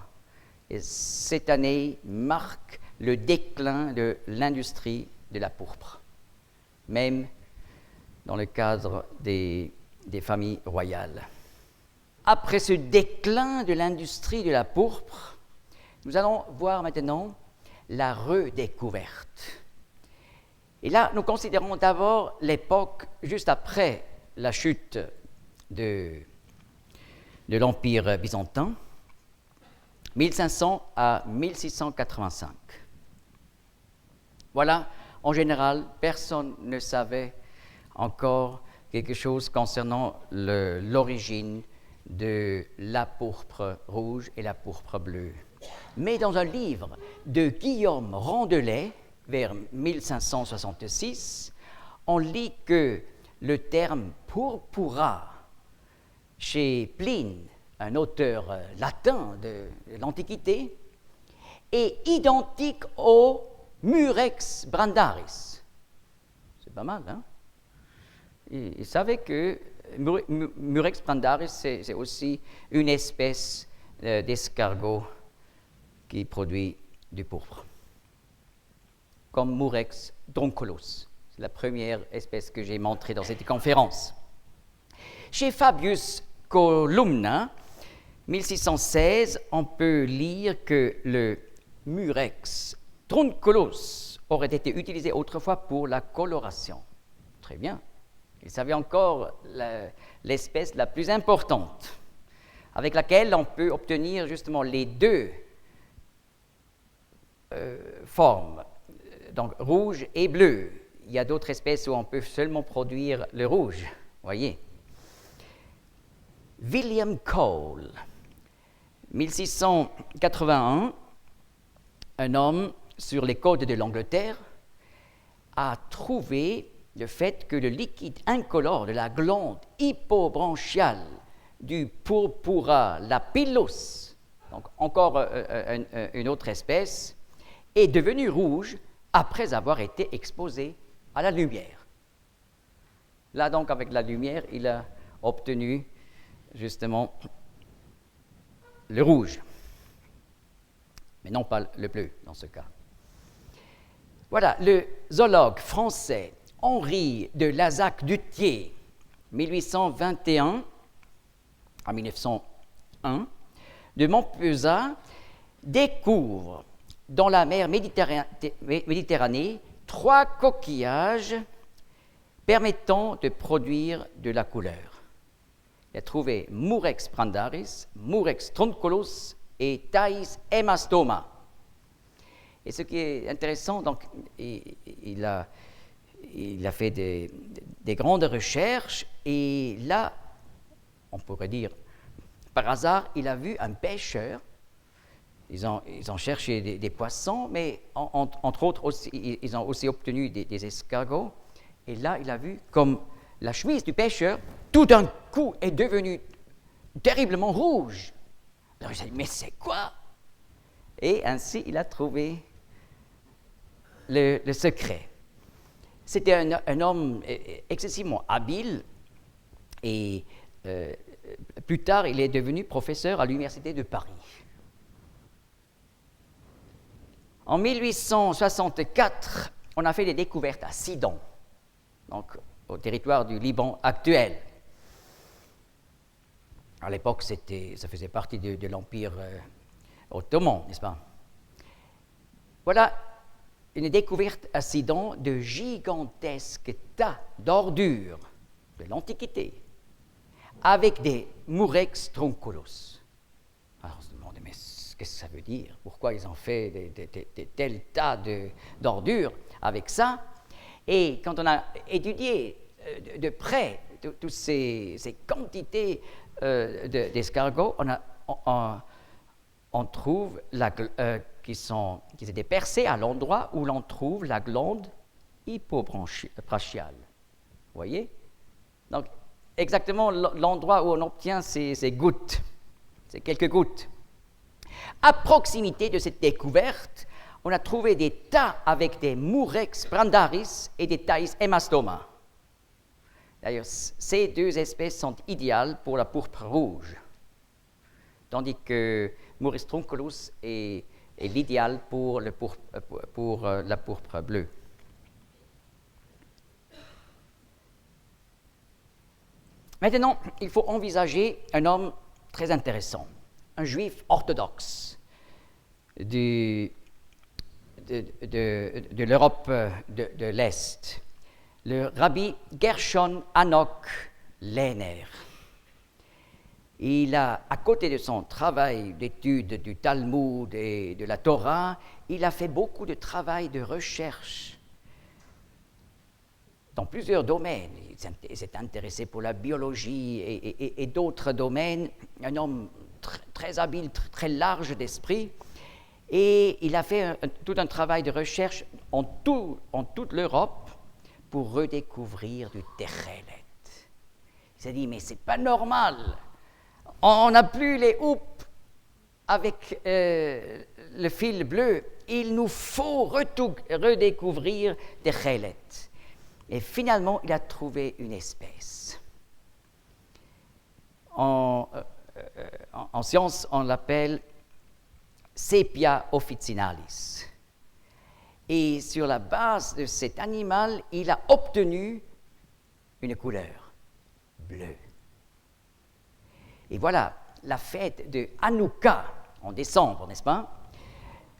Et cette année marque le déclin de l'industrie de la pourpre, même dans le cadre des familles royales. Après ce déclin de l'industrie de la pourpre, Nous allons voir maintenant la redécouverte. Et là, nous considérons d'abord l'époque juste après la chute de l'Empire byzantin, 1500 à 1685. Voilà, en général, personne ne savait encore quelque chose concernant l'origine de la pourpre rouge et la pourpre bleue. Mais dans un livre de Guillaume Randelais, vers 1566, on lit que le terme purpura, chez Pline, un auteur latin de l'Antiquité, est identique au Murex brandaris. C'est pas mal, hein? Il savait que Murex brandaris, c'est aussi une espèce d'escargot qui produit du pourpre, comme Murex droncolos. C'est la première espèce que j'ai montrée dans cette conférence. Chez Fabius Columna, 1616, on peut lire que le Murex droncolos aurait été utilisé autrefois pour la coloration. Très bien. Il savait encore l'espèce la plus importante, avec laquelle on peut obtenir justement les deux formes, donc rouge et bleu. Il y a d'autres espèces où on peut seulement produire le rouge, voyez. William Cole, 1681, un homme sur les côtes de l'Angleterre, a trouvé le fait que le liquide incolore de la glande hypobranchiale du Purpura lapillus, donc encore une autre espèce, est devenu rouge après avoir été exposé à la lumière. Là donc, avec la lumière, il a obtenu justement le rouge, mais non pas le bleu dans ce cas. Voilà, le zoologue français Henri de Lazac-Duthier, 1821 à 1901, de Montpezat, découvre dans la mer Méditerranée 3 coquillages permettant de produire de la couleur. Il a trouvé Murex brandaris, Murex troncolos et Thais hemastoma. Et ce qui est intéressant, donc, il a fait des grandes recherches et là, on pourrait dire, par hasard, il a vu un pêcheur. Ils ont cherché des poissons, mais entre autres, aussi, ils ont aussi obtenu des escargots. Et là, il a vu comme la chemise du pêcheur, tout d'un coup, est devenue terriblement rouge. Alors il s'est dit, mais c'est quoi? Et ainsi, il a trouvé le secret. C'était un homme excessivement habile et plus tard, il est devenu professeur à l'Université de Paris. En 1864, on a fait des découvertes à Sidon, donc au territoire du Liban actuel. À l'époque, ça faisait partie de l'Empire ottoman, n'est-ce pas? Voilà une découverte à Sidon de gigantesques tas d'ordures de l'Antiquité, avec des Murex troncolos. Alors on se demande, mais qu'est-ce que ça veut dire? Pourquoi ils ont fait des tels tas d'ordures avec ça? Et quand on a étudié de près toutes ces quantités d'escargots, on trouve qu'ils étaient percés à l'endroit où l'on trouve la glande hypobranchiale. Vous voyez? Donc, exactement l'endroit où on obtient ces gouttes, ces quelques gouttes. À proximité de cette découverte, on a trouvé des tas avec des Murex brandaris et des Thais hemastoma. D'ailleurs, ces deux espèces sont idéales pour la pourpre rouge, tandis que Murex troncolos est l'idéal pour la pourpre bleue. Maintenant, il faut envisager un homme très intéressant, un juif orthodoxe, de l'Europe de l'Est, le rabbi Gershon Hanok Lehner. Il a, à côté de son travail d'étude du Talmud et de la Torah, il a fait beaucoup de travail de recherche dans plusieurs domaines. Il s'est intéressé pour la biologie et d'autres domaines. Un homme très habile, très large d'esprit. Et il a fait tout un travail de recherche en toute l'Europe pour redécouvrir du Techelet. Il s'est dit, mais c'est pas normal. On n'a plus les houppes avec le fil bleu. Il nous faut redécouvrir Techelet. Et finalement, il a trouvé une espèce. En science, on l'appelle Sepia officinalis. Et sur la base de cet animal, il a obtenu une couleur bleue. Et voilà, la fête de Hanouka, en décembre, n'est-ce pas?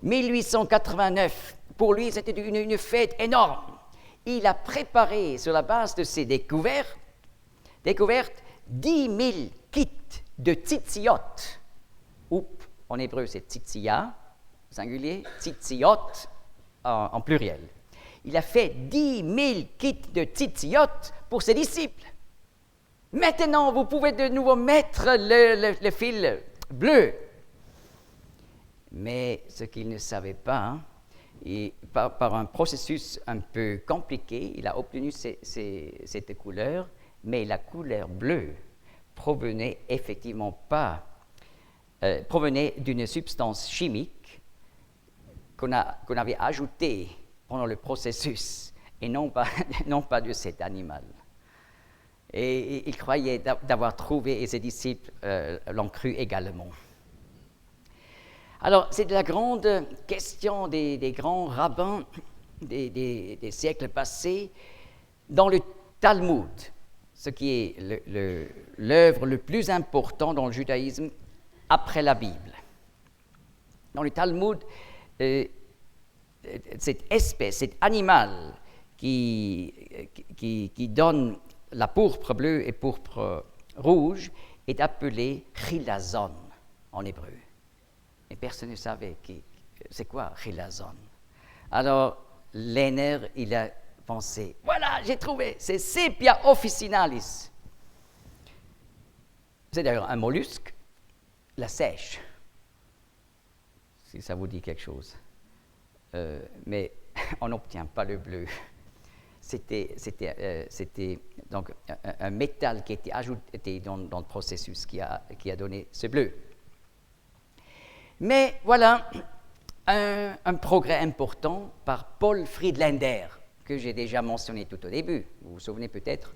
1889, pour lui, c'était une fête énorme. Il a préparé, sur la base de ses découvertes 10 000 kits de tzitziot. En hébreu, c'est tzitziya, singulier, tzitziot en pluriel. Il a fait 10 000 kits de tzitziot pour ses disciples. Maintenant, vous pouvez de nouveau mettre le fil bleu. Mais ce qu'il ne savait pas, et par un processus un peu compliqué, il a obtenu cette couleur, mais la couleur bleue provenait d'une substance chimique qu'on avait ajoutée pendant le processus, et non pas de cet animal. Et il croyait d'avoir trouvé, et ses disciples l'ont cru également. Alors, c'est la grande question des grands rabbins des siècles passés dans le Talmud, ce qui est l'œuvre le plus importante dans le judaïsme après la Bible. Dans le Talmud, cette espèce, cet animal qui donne la pourpre bleue et pourpre rouge est appelé chilazon en hébreu. Et personne ne savait c'est quoi chilazon. Alors, Lehner, il a pensé, voilà, j'ai trouvé, c'est Sepia officinalis. C'est d'ailleurs un mollusque, la sèche, si ça vous dit quelque chose. Mais on n'obtient pas le bleu. C'était donc un métal qui était ajouté dans le processus qui a donné ce bleu. Mais voilà un progrès important par Paul Friedländer, que j'ai déjà mentionné tout au début, vous vous souvenez peut-être.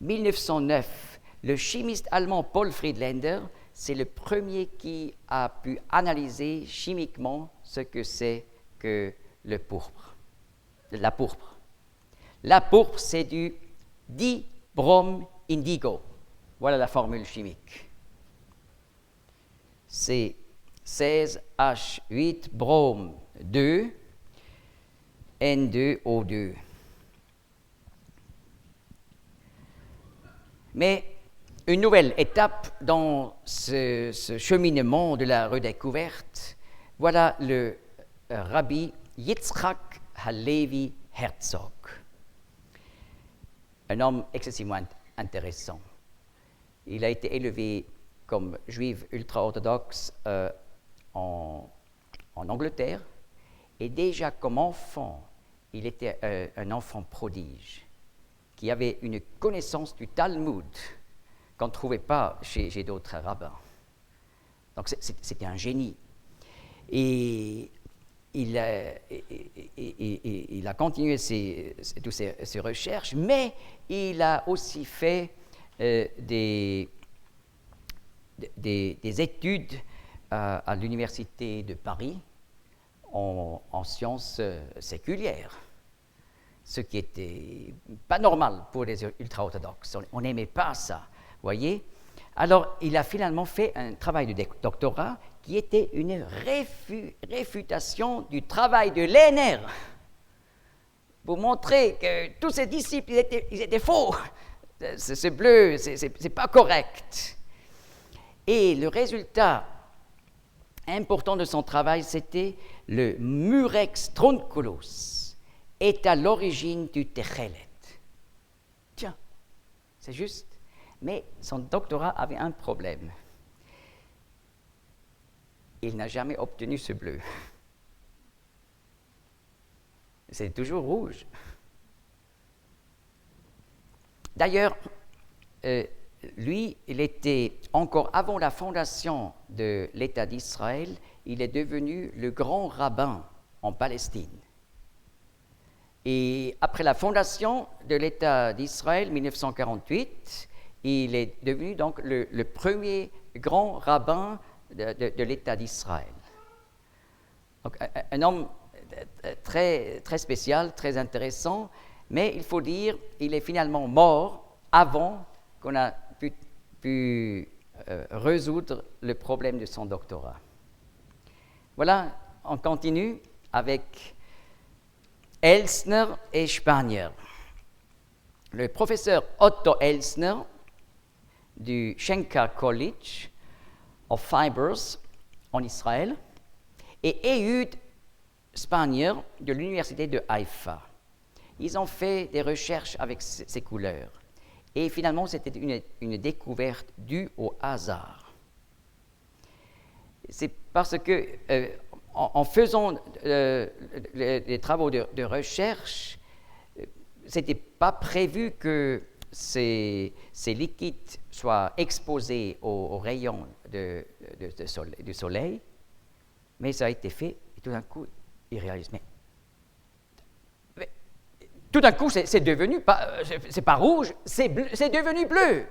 1909, le chimiste allemand Paul Friedländer, c'est le premier qui a pu analyser chimiquement ce que c'est que la pourpre. La pourpre, c'est du dibromindigo. Voilà la formule chimique. C'est 16H8 brom 2 N2O2. Mais une nouvelle étape dans ce cheminement de la redécouverte, voilà le rabbi Yitzhak Halevi Herzog, un homme excessivement intéressant. Il a été élevé comme juif ultra-orthodoxe en Angleterre, et déjà comme enfant, il était un enfant prodige, qui avait une connaissance du Talmud qu'on ne trouvait pas chez d'autres rabbins. Donc c'était un génie. Et il a continué toutes ses recherches, mais il a aussi fait des études à l'université de Paris en sciences séculières, ce qui n'était pas normal pour les ultra-orthodoxes. On n'aimait pas ça, voyez. Alors, il a finalement fait un travail de doctorat qui était une réfutation du travail de Lehner pour montrer que tous ses disciples, ils étaient faux. C'est bleu, c'est pas correct. Et le résultat important de son travail, c'était le Murex trunculus est à l'origine du Techelet. Tiens, c'est juste. Mais son doctorat avait un problème. Il n'a jamais obtenu ce bleu. C'est toujours rouge. D'ailleurs, lui, il était, encore avant la fondation de l'État d'Israël, il est devenu le grand rabbin en Palestine. Et après la fondation de l'État d'Israël, 1948, il est devenu donc le premier grand rabbin de l'État d'Israël. Donc, un homme très, très spécial, très intéressant, mais il faut dire qu'il est finalement mort avant qu'on a pu résoudre le problème de son doctorat. Voilà, on continue avec Elsner et Spanier. Le professeur Otto Elsner du Schenker College of Fibers en Israël et Ehud Spanier de l'université de Haïfa. Ils ont fait des recherches avec ces couleurs. Et finalement, c'était une découverte due au hasard. C'est parce que, en faisant les travaux de recherche, ce n'était pas prévu que ces liquides soient exposés aux rayons du soleil, mais ça a été fait, et tout d'un coup, ils réalisent, mais tout d'un coup, c'est devenu, c'est pas rouge, c'est devenu bleu.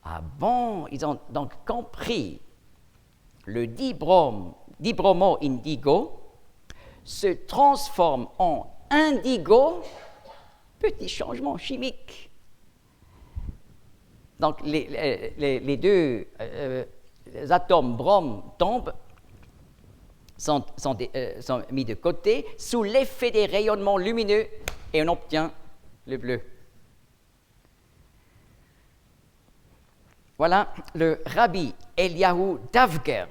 Ah bon, ils ont donc compris le dibromo indigo se transforme en indigo, petit changement chimique. Donc les deux atomes brome tombent, sont mis de côté sous l'effet des rayonnements lumineux et on obtient le bleu. Voilà le rabbi Eliyahu Davger.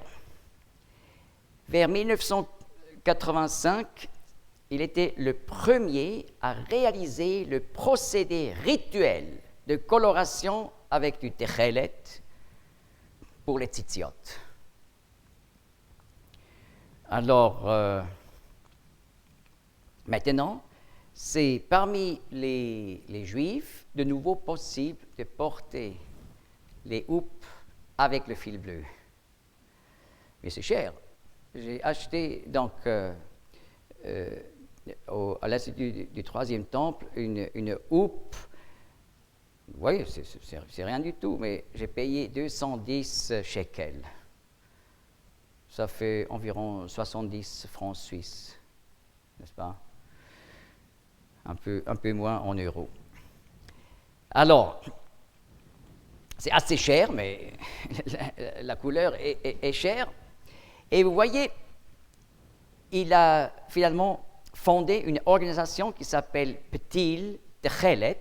Vers 1985, il était le premier à réaliser le procédé rituel de coloration avec du techelet pour les tzitziot. Alors, maintenant, c'est parmi les Juifs de nouveau possible de porter les houppes avec le fil bleu. Mais c'est cher. J'ai acheté donc à l'Institut du Troisième Temple une houppe. Oui, c'est rien du tout, mais j'ai payé 210 shekels. Ça fait environ 70 francs suisses, n'est-ce pas? Un peu moins en euros. Alors, c'est assez cher, mais la couleur est chère. Et vous voyez, il a finalement fondé une organisation qui s'appelle Ptil Techelet,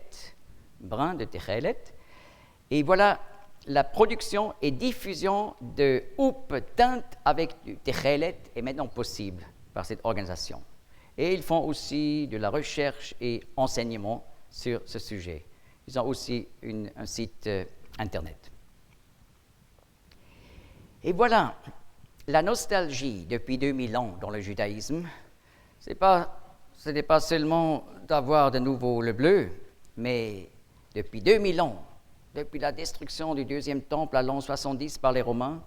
brin de Techelet. Et voilà, la production et diffusion de houppes teintes avec du Techelet est maintenant possible par cette organisation. Et ils font aussi de la recherche et enseignement sur ce sujet. Ils ont aussi un site Internet. Et voilà, la nostalgie depuis 2000 ans dans le judaïsme, ce n'est pas seulement d'avoir de nouveau le bleu, mais depuis 2000 ans, depuis la destruction du deuxième temple à l'an 70 par les Romains,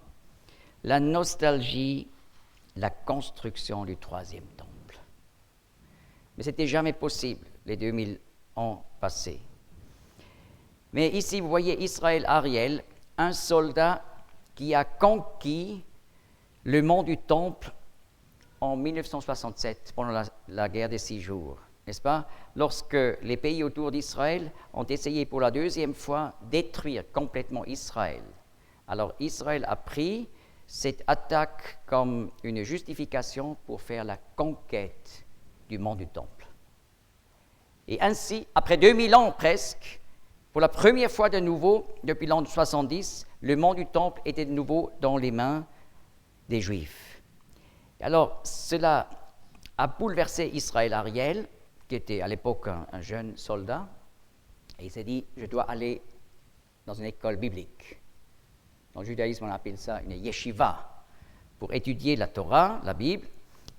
la nostalgie, la construction du troisième temple. Mais ce n'était jamais possible, les 2000 ans passés. Mais ici, vous voyez Israël Ariel, un soldat qui a conquis le mont du Temple en 1967, pendant la guerre des 6 jours. n'est-ce pas, lorsque les pays autour d'Israël ont essayé pour la deuxième fois détruire complètement Israël. Alors Israël a pris cette attaque comme une justification pour faire la conquête du mont du Temple. Et ainsi, après 2000 ans presque, pour la première fois de nouveau, depuis l'an 70, le mont du Temple était de nouveau dans les mains des Juifs. Alors, cela a bouleversé Israël Ariel, qui était à l'époque un jeune soldat, et il s'est dit, je dois aller dans une école biblique. Dans le judaïsme, on appelle ça une yeshiva, pour étudier la Torah, la Bible,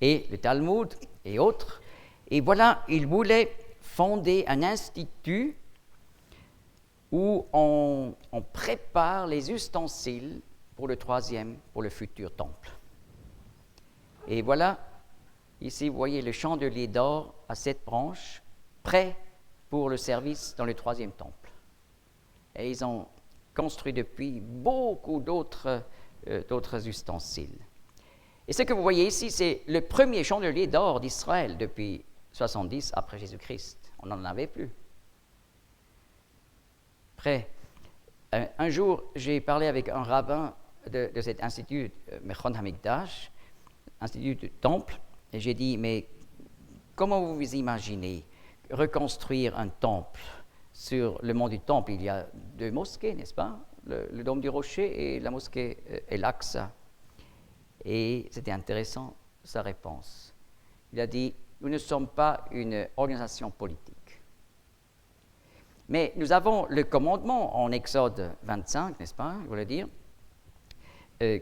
et le Talmud et autres. Et voilà, il voulait fonder un institut où on prépare les ustensiles pour le futur temple. Et voilà, ici vous voyez le chandelier d'or à 7 branches, prêt pour le service dans le 3e temple. Et ils ont construit depuis beaucoup d'autres ustensiles. Et ce que vous voyez ici, c'est le premier chandelier d'or d'Israël depuis 70 après Jésus-Christ. On n'en avait plus. Après, un jour, j'ai parlé avec un rabbin de cet institut, Mechon Hamikdash, institut du temple, et j'ai dit, mais comment vous vous imaginez reconstruire un temple? Sur le mont du Temple, il y a 2 mosquées, n'est-ce pas? Le Dôme du Rocher et la mosquée El-Aqsa. Et c'était intéressant, sa réponse. Il a dit, nous ne sommes pas une organisation politique. Mais nous avons le commandement en Exode 25, n'est-ce pas? Je voulais dire que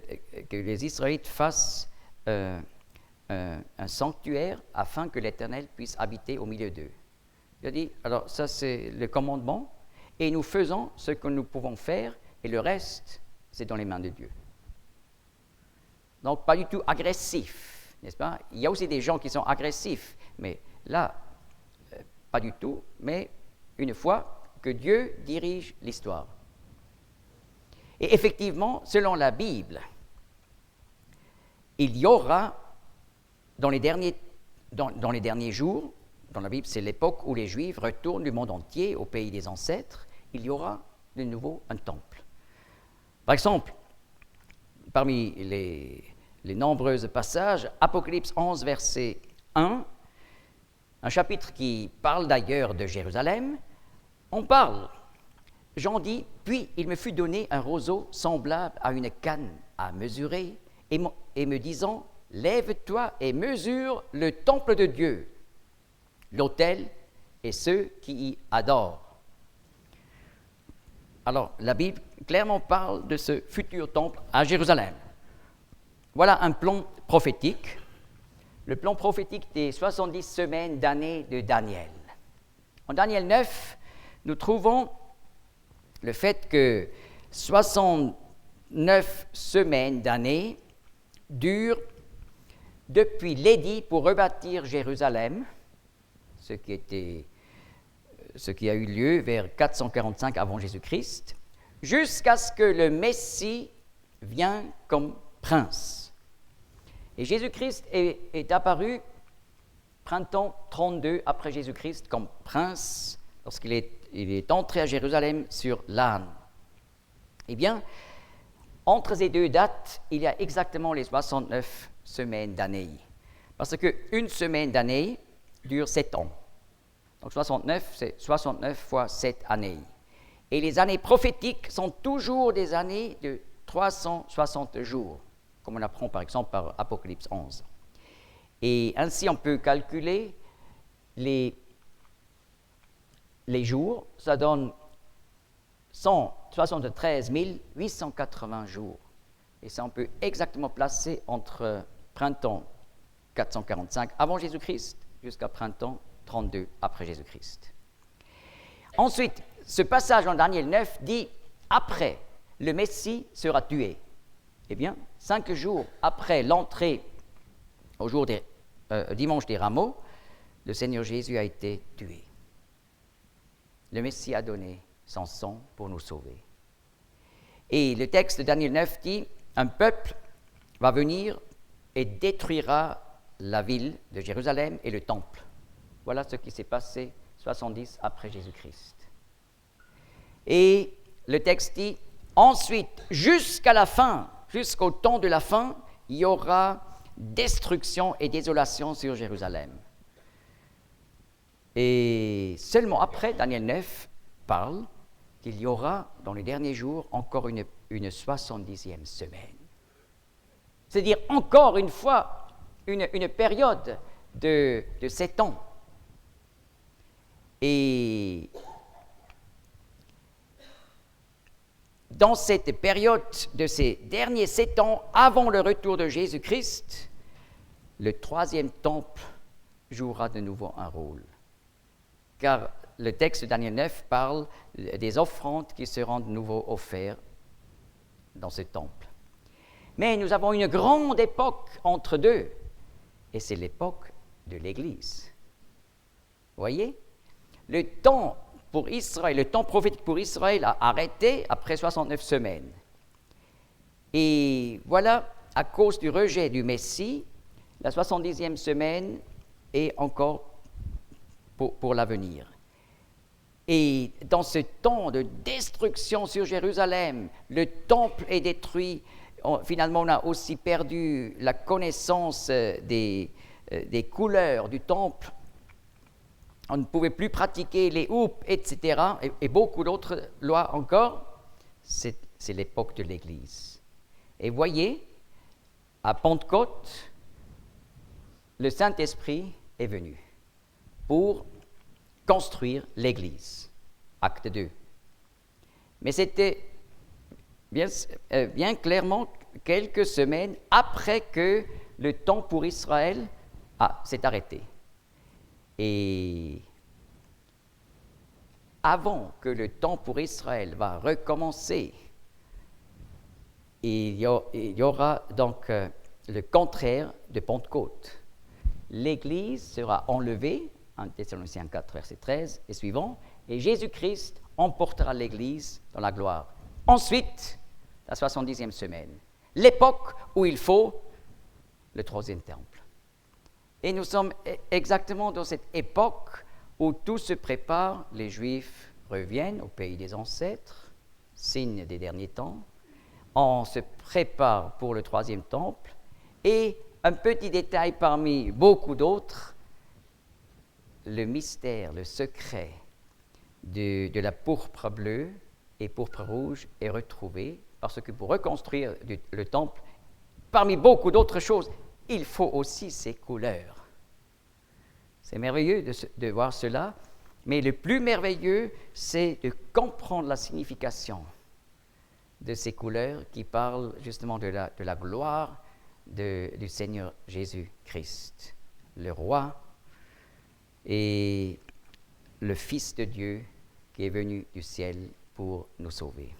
les Israélites fassent un sanctuaire afin que l'Éternel puisse habiter au milieu d'eux. Il a dit, alors ça c'est le commandement, et nous faisons ce que nous pouvons faire, et le reste, c'est dans les mains de Dieu. Donc pas du tout agressif, n'est-ce pas? Il y a aussi des gens qui sont agressifs, mais là, pas du tout, mais une fois que Dieu dirige l'histoire. Et effectivement, selon la Bible, il y aura dans les derniers jours, dans la Bible, c'est l'époque où les Juifs retournent du monde entier au pays des ancêtres, il y aura de nouveau un temple. Par exemple, parmi les nombreux passages, Apocalypse 11, verset 1, un chapitre qui parle d'ailleurs de Jérusalem, on parle, Jean dit, puis il me fut donné un roseau semblable à une canne à mesurer, et me disant, lève-toi et mesure le temple de Dieu, l'autel et ceux qui y adorent. Alors, la Bible clairement parle de ce futur temple à Jérusalem. Voilà un plan prophétique, le plan prophétique des 70 semaines d'année de Daniel. En Daniel 9, nous trouvons le fait que 69 semaines d'année durent depuis l'édit pour rebâtir Jérusalem, ce qui a eu lieu vers 445 avant Jésus-Christ, jusqu'à ce que le Messie vienne comme prince. Et Jésus-Christ est apparu printemps 32 après Jésus-Christ comme prince, lorsqu'il est entré à Jérusalem sur l'âne. Eh bien, entre ces deux dates, il y a exactement les 69 semaines d'année. Parce qu'une semaine d'année dure 7 ans. Donc 69, c'est 69 fois 7 années. Et les années prophétiques sont toujours des années de 360 jours, comme on apprend par exemple par Apocalypse 11. Et ainsi on peut calculer les jours, ça donne 173 880 jours. Et ça on peut exactement placer entre printemps 445 avant Jésus-Christ jusqu'à printemps 32 après Jésus-Christ. Ensuite, ce passage en Daniel 9 dit « Après, le Messie sera tué ». Eh bien, 5 jours après l'entrée au dimanche des Rameaux, le Seigneur Jésus a été tué. Le Messie a donné son sang pour nous sauver. Et le texte de Daniel 9 dit « Un peuple va venir et détruira la ville de Jérusalem et le temple. Voilà ce qui s'est passé 70 après Jésus-Christ. Et le texte dit, ensuite, jusqu'à la fin, jusqu'au temps de la fin, il y aura destruction et désolation sur Jérusalem. Et seulement après, Daniel 9 parle qu'il y aura dans les derniers jours encore une 70e semaine. C'est-à-dire encore une fois une période de 7 ans. Et dans cette période de ces derniers 7 ans, avant le retour de Jésus-Christ, le 3e temple jouera de nouveau un rôle. Car le texte de Daniel 9 parle des offrandes qui seront de nouveau offertes dans ce temple. Mais nous avons une grande époque entre deux, et c'est l'époque de l'Église. Vous voyez? Le temps pour Israël, le temps prophétique pour Israël a arrêté après 69 semaines. Et voilà, à cause du rejet du Messie, la 70e semaine est encore pour l'avenir. Et dans ce temps de destruction sur Jérusalem, le temple est détruit. Finalement, on a aussi perdu la connaissance des couleurs du temple. On ne pouvait plus pratiquer les houppes, etc. Et beaucoup d'autres lois encore. C'est l'époque de l'Église. Et voyez, à Pentecôte, le Saint-Esprit est venu pour construire l'Église. Acte 2. Mais c'était bien clairement quelques semaines après que le temps pour Israël s'est arrêté. Et avant que le temps pour Israël va recommencer, il y aura donc le contraire de Pentecôte. L'Église sera enlevée, 1 Thessaloniciens 4, verset 13 et suivant, et Jésus-Christ emportera l'Église dans la gloire. Ensuite, la 70e semaine, l'époque où il faut le 3e temple. Et nous sommes exactement dans cette époque où tout se prépare, les Juifs reviennent au pays des ancêtres, signe des derniers temps, on se prépare pour le 3e temple, et un petit détail parmi beaucoup d'autres, le mystère, le secret de la pourpre bleue et pourpre rouge est retrouvé, parce que pour reconstruire le temple, parmi beaucoup d'autres choses, il faut aussi ces couleurs. C'est merveilleux de voir cela, mais le plus merveilleux, c'est de comprendre la signification de ces couleurs qui parlent justement de la gloire du Seigneur Jésus-Christ, le roi et le Fils de Dieu qui est venu du ciel pour nous sauver.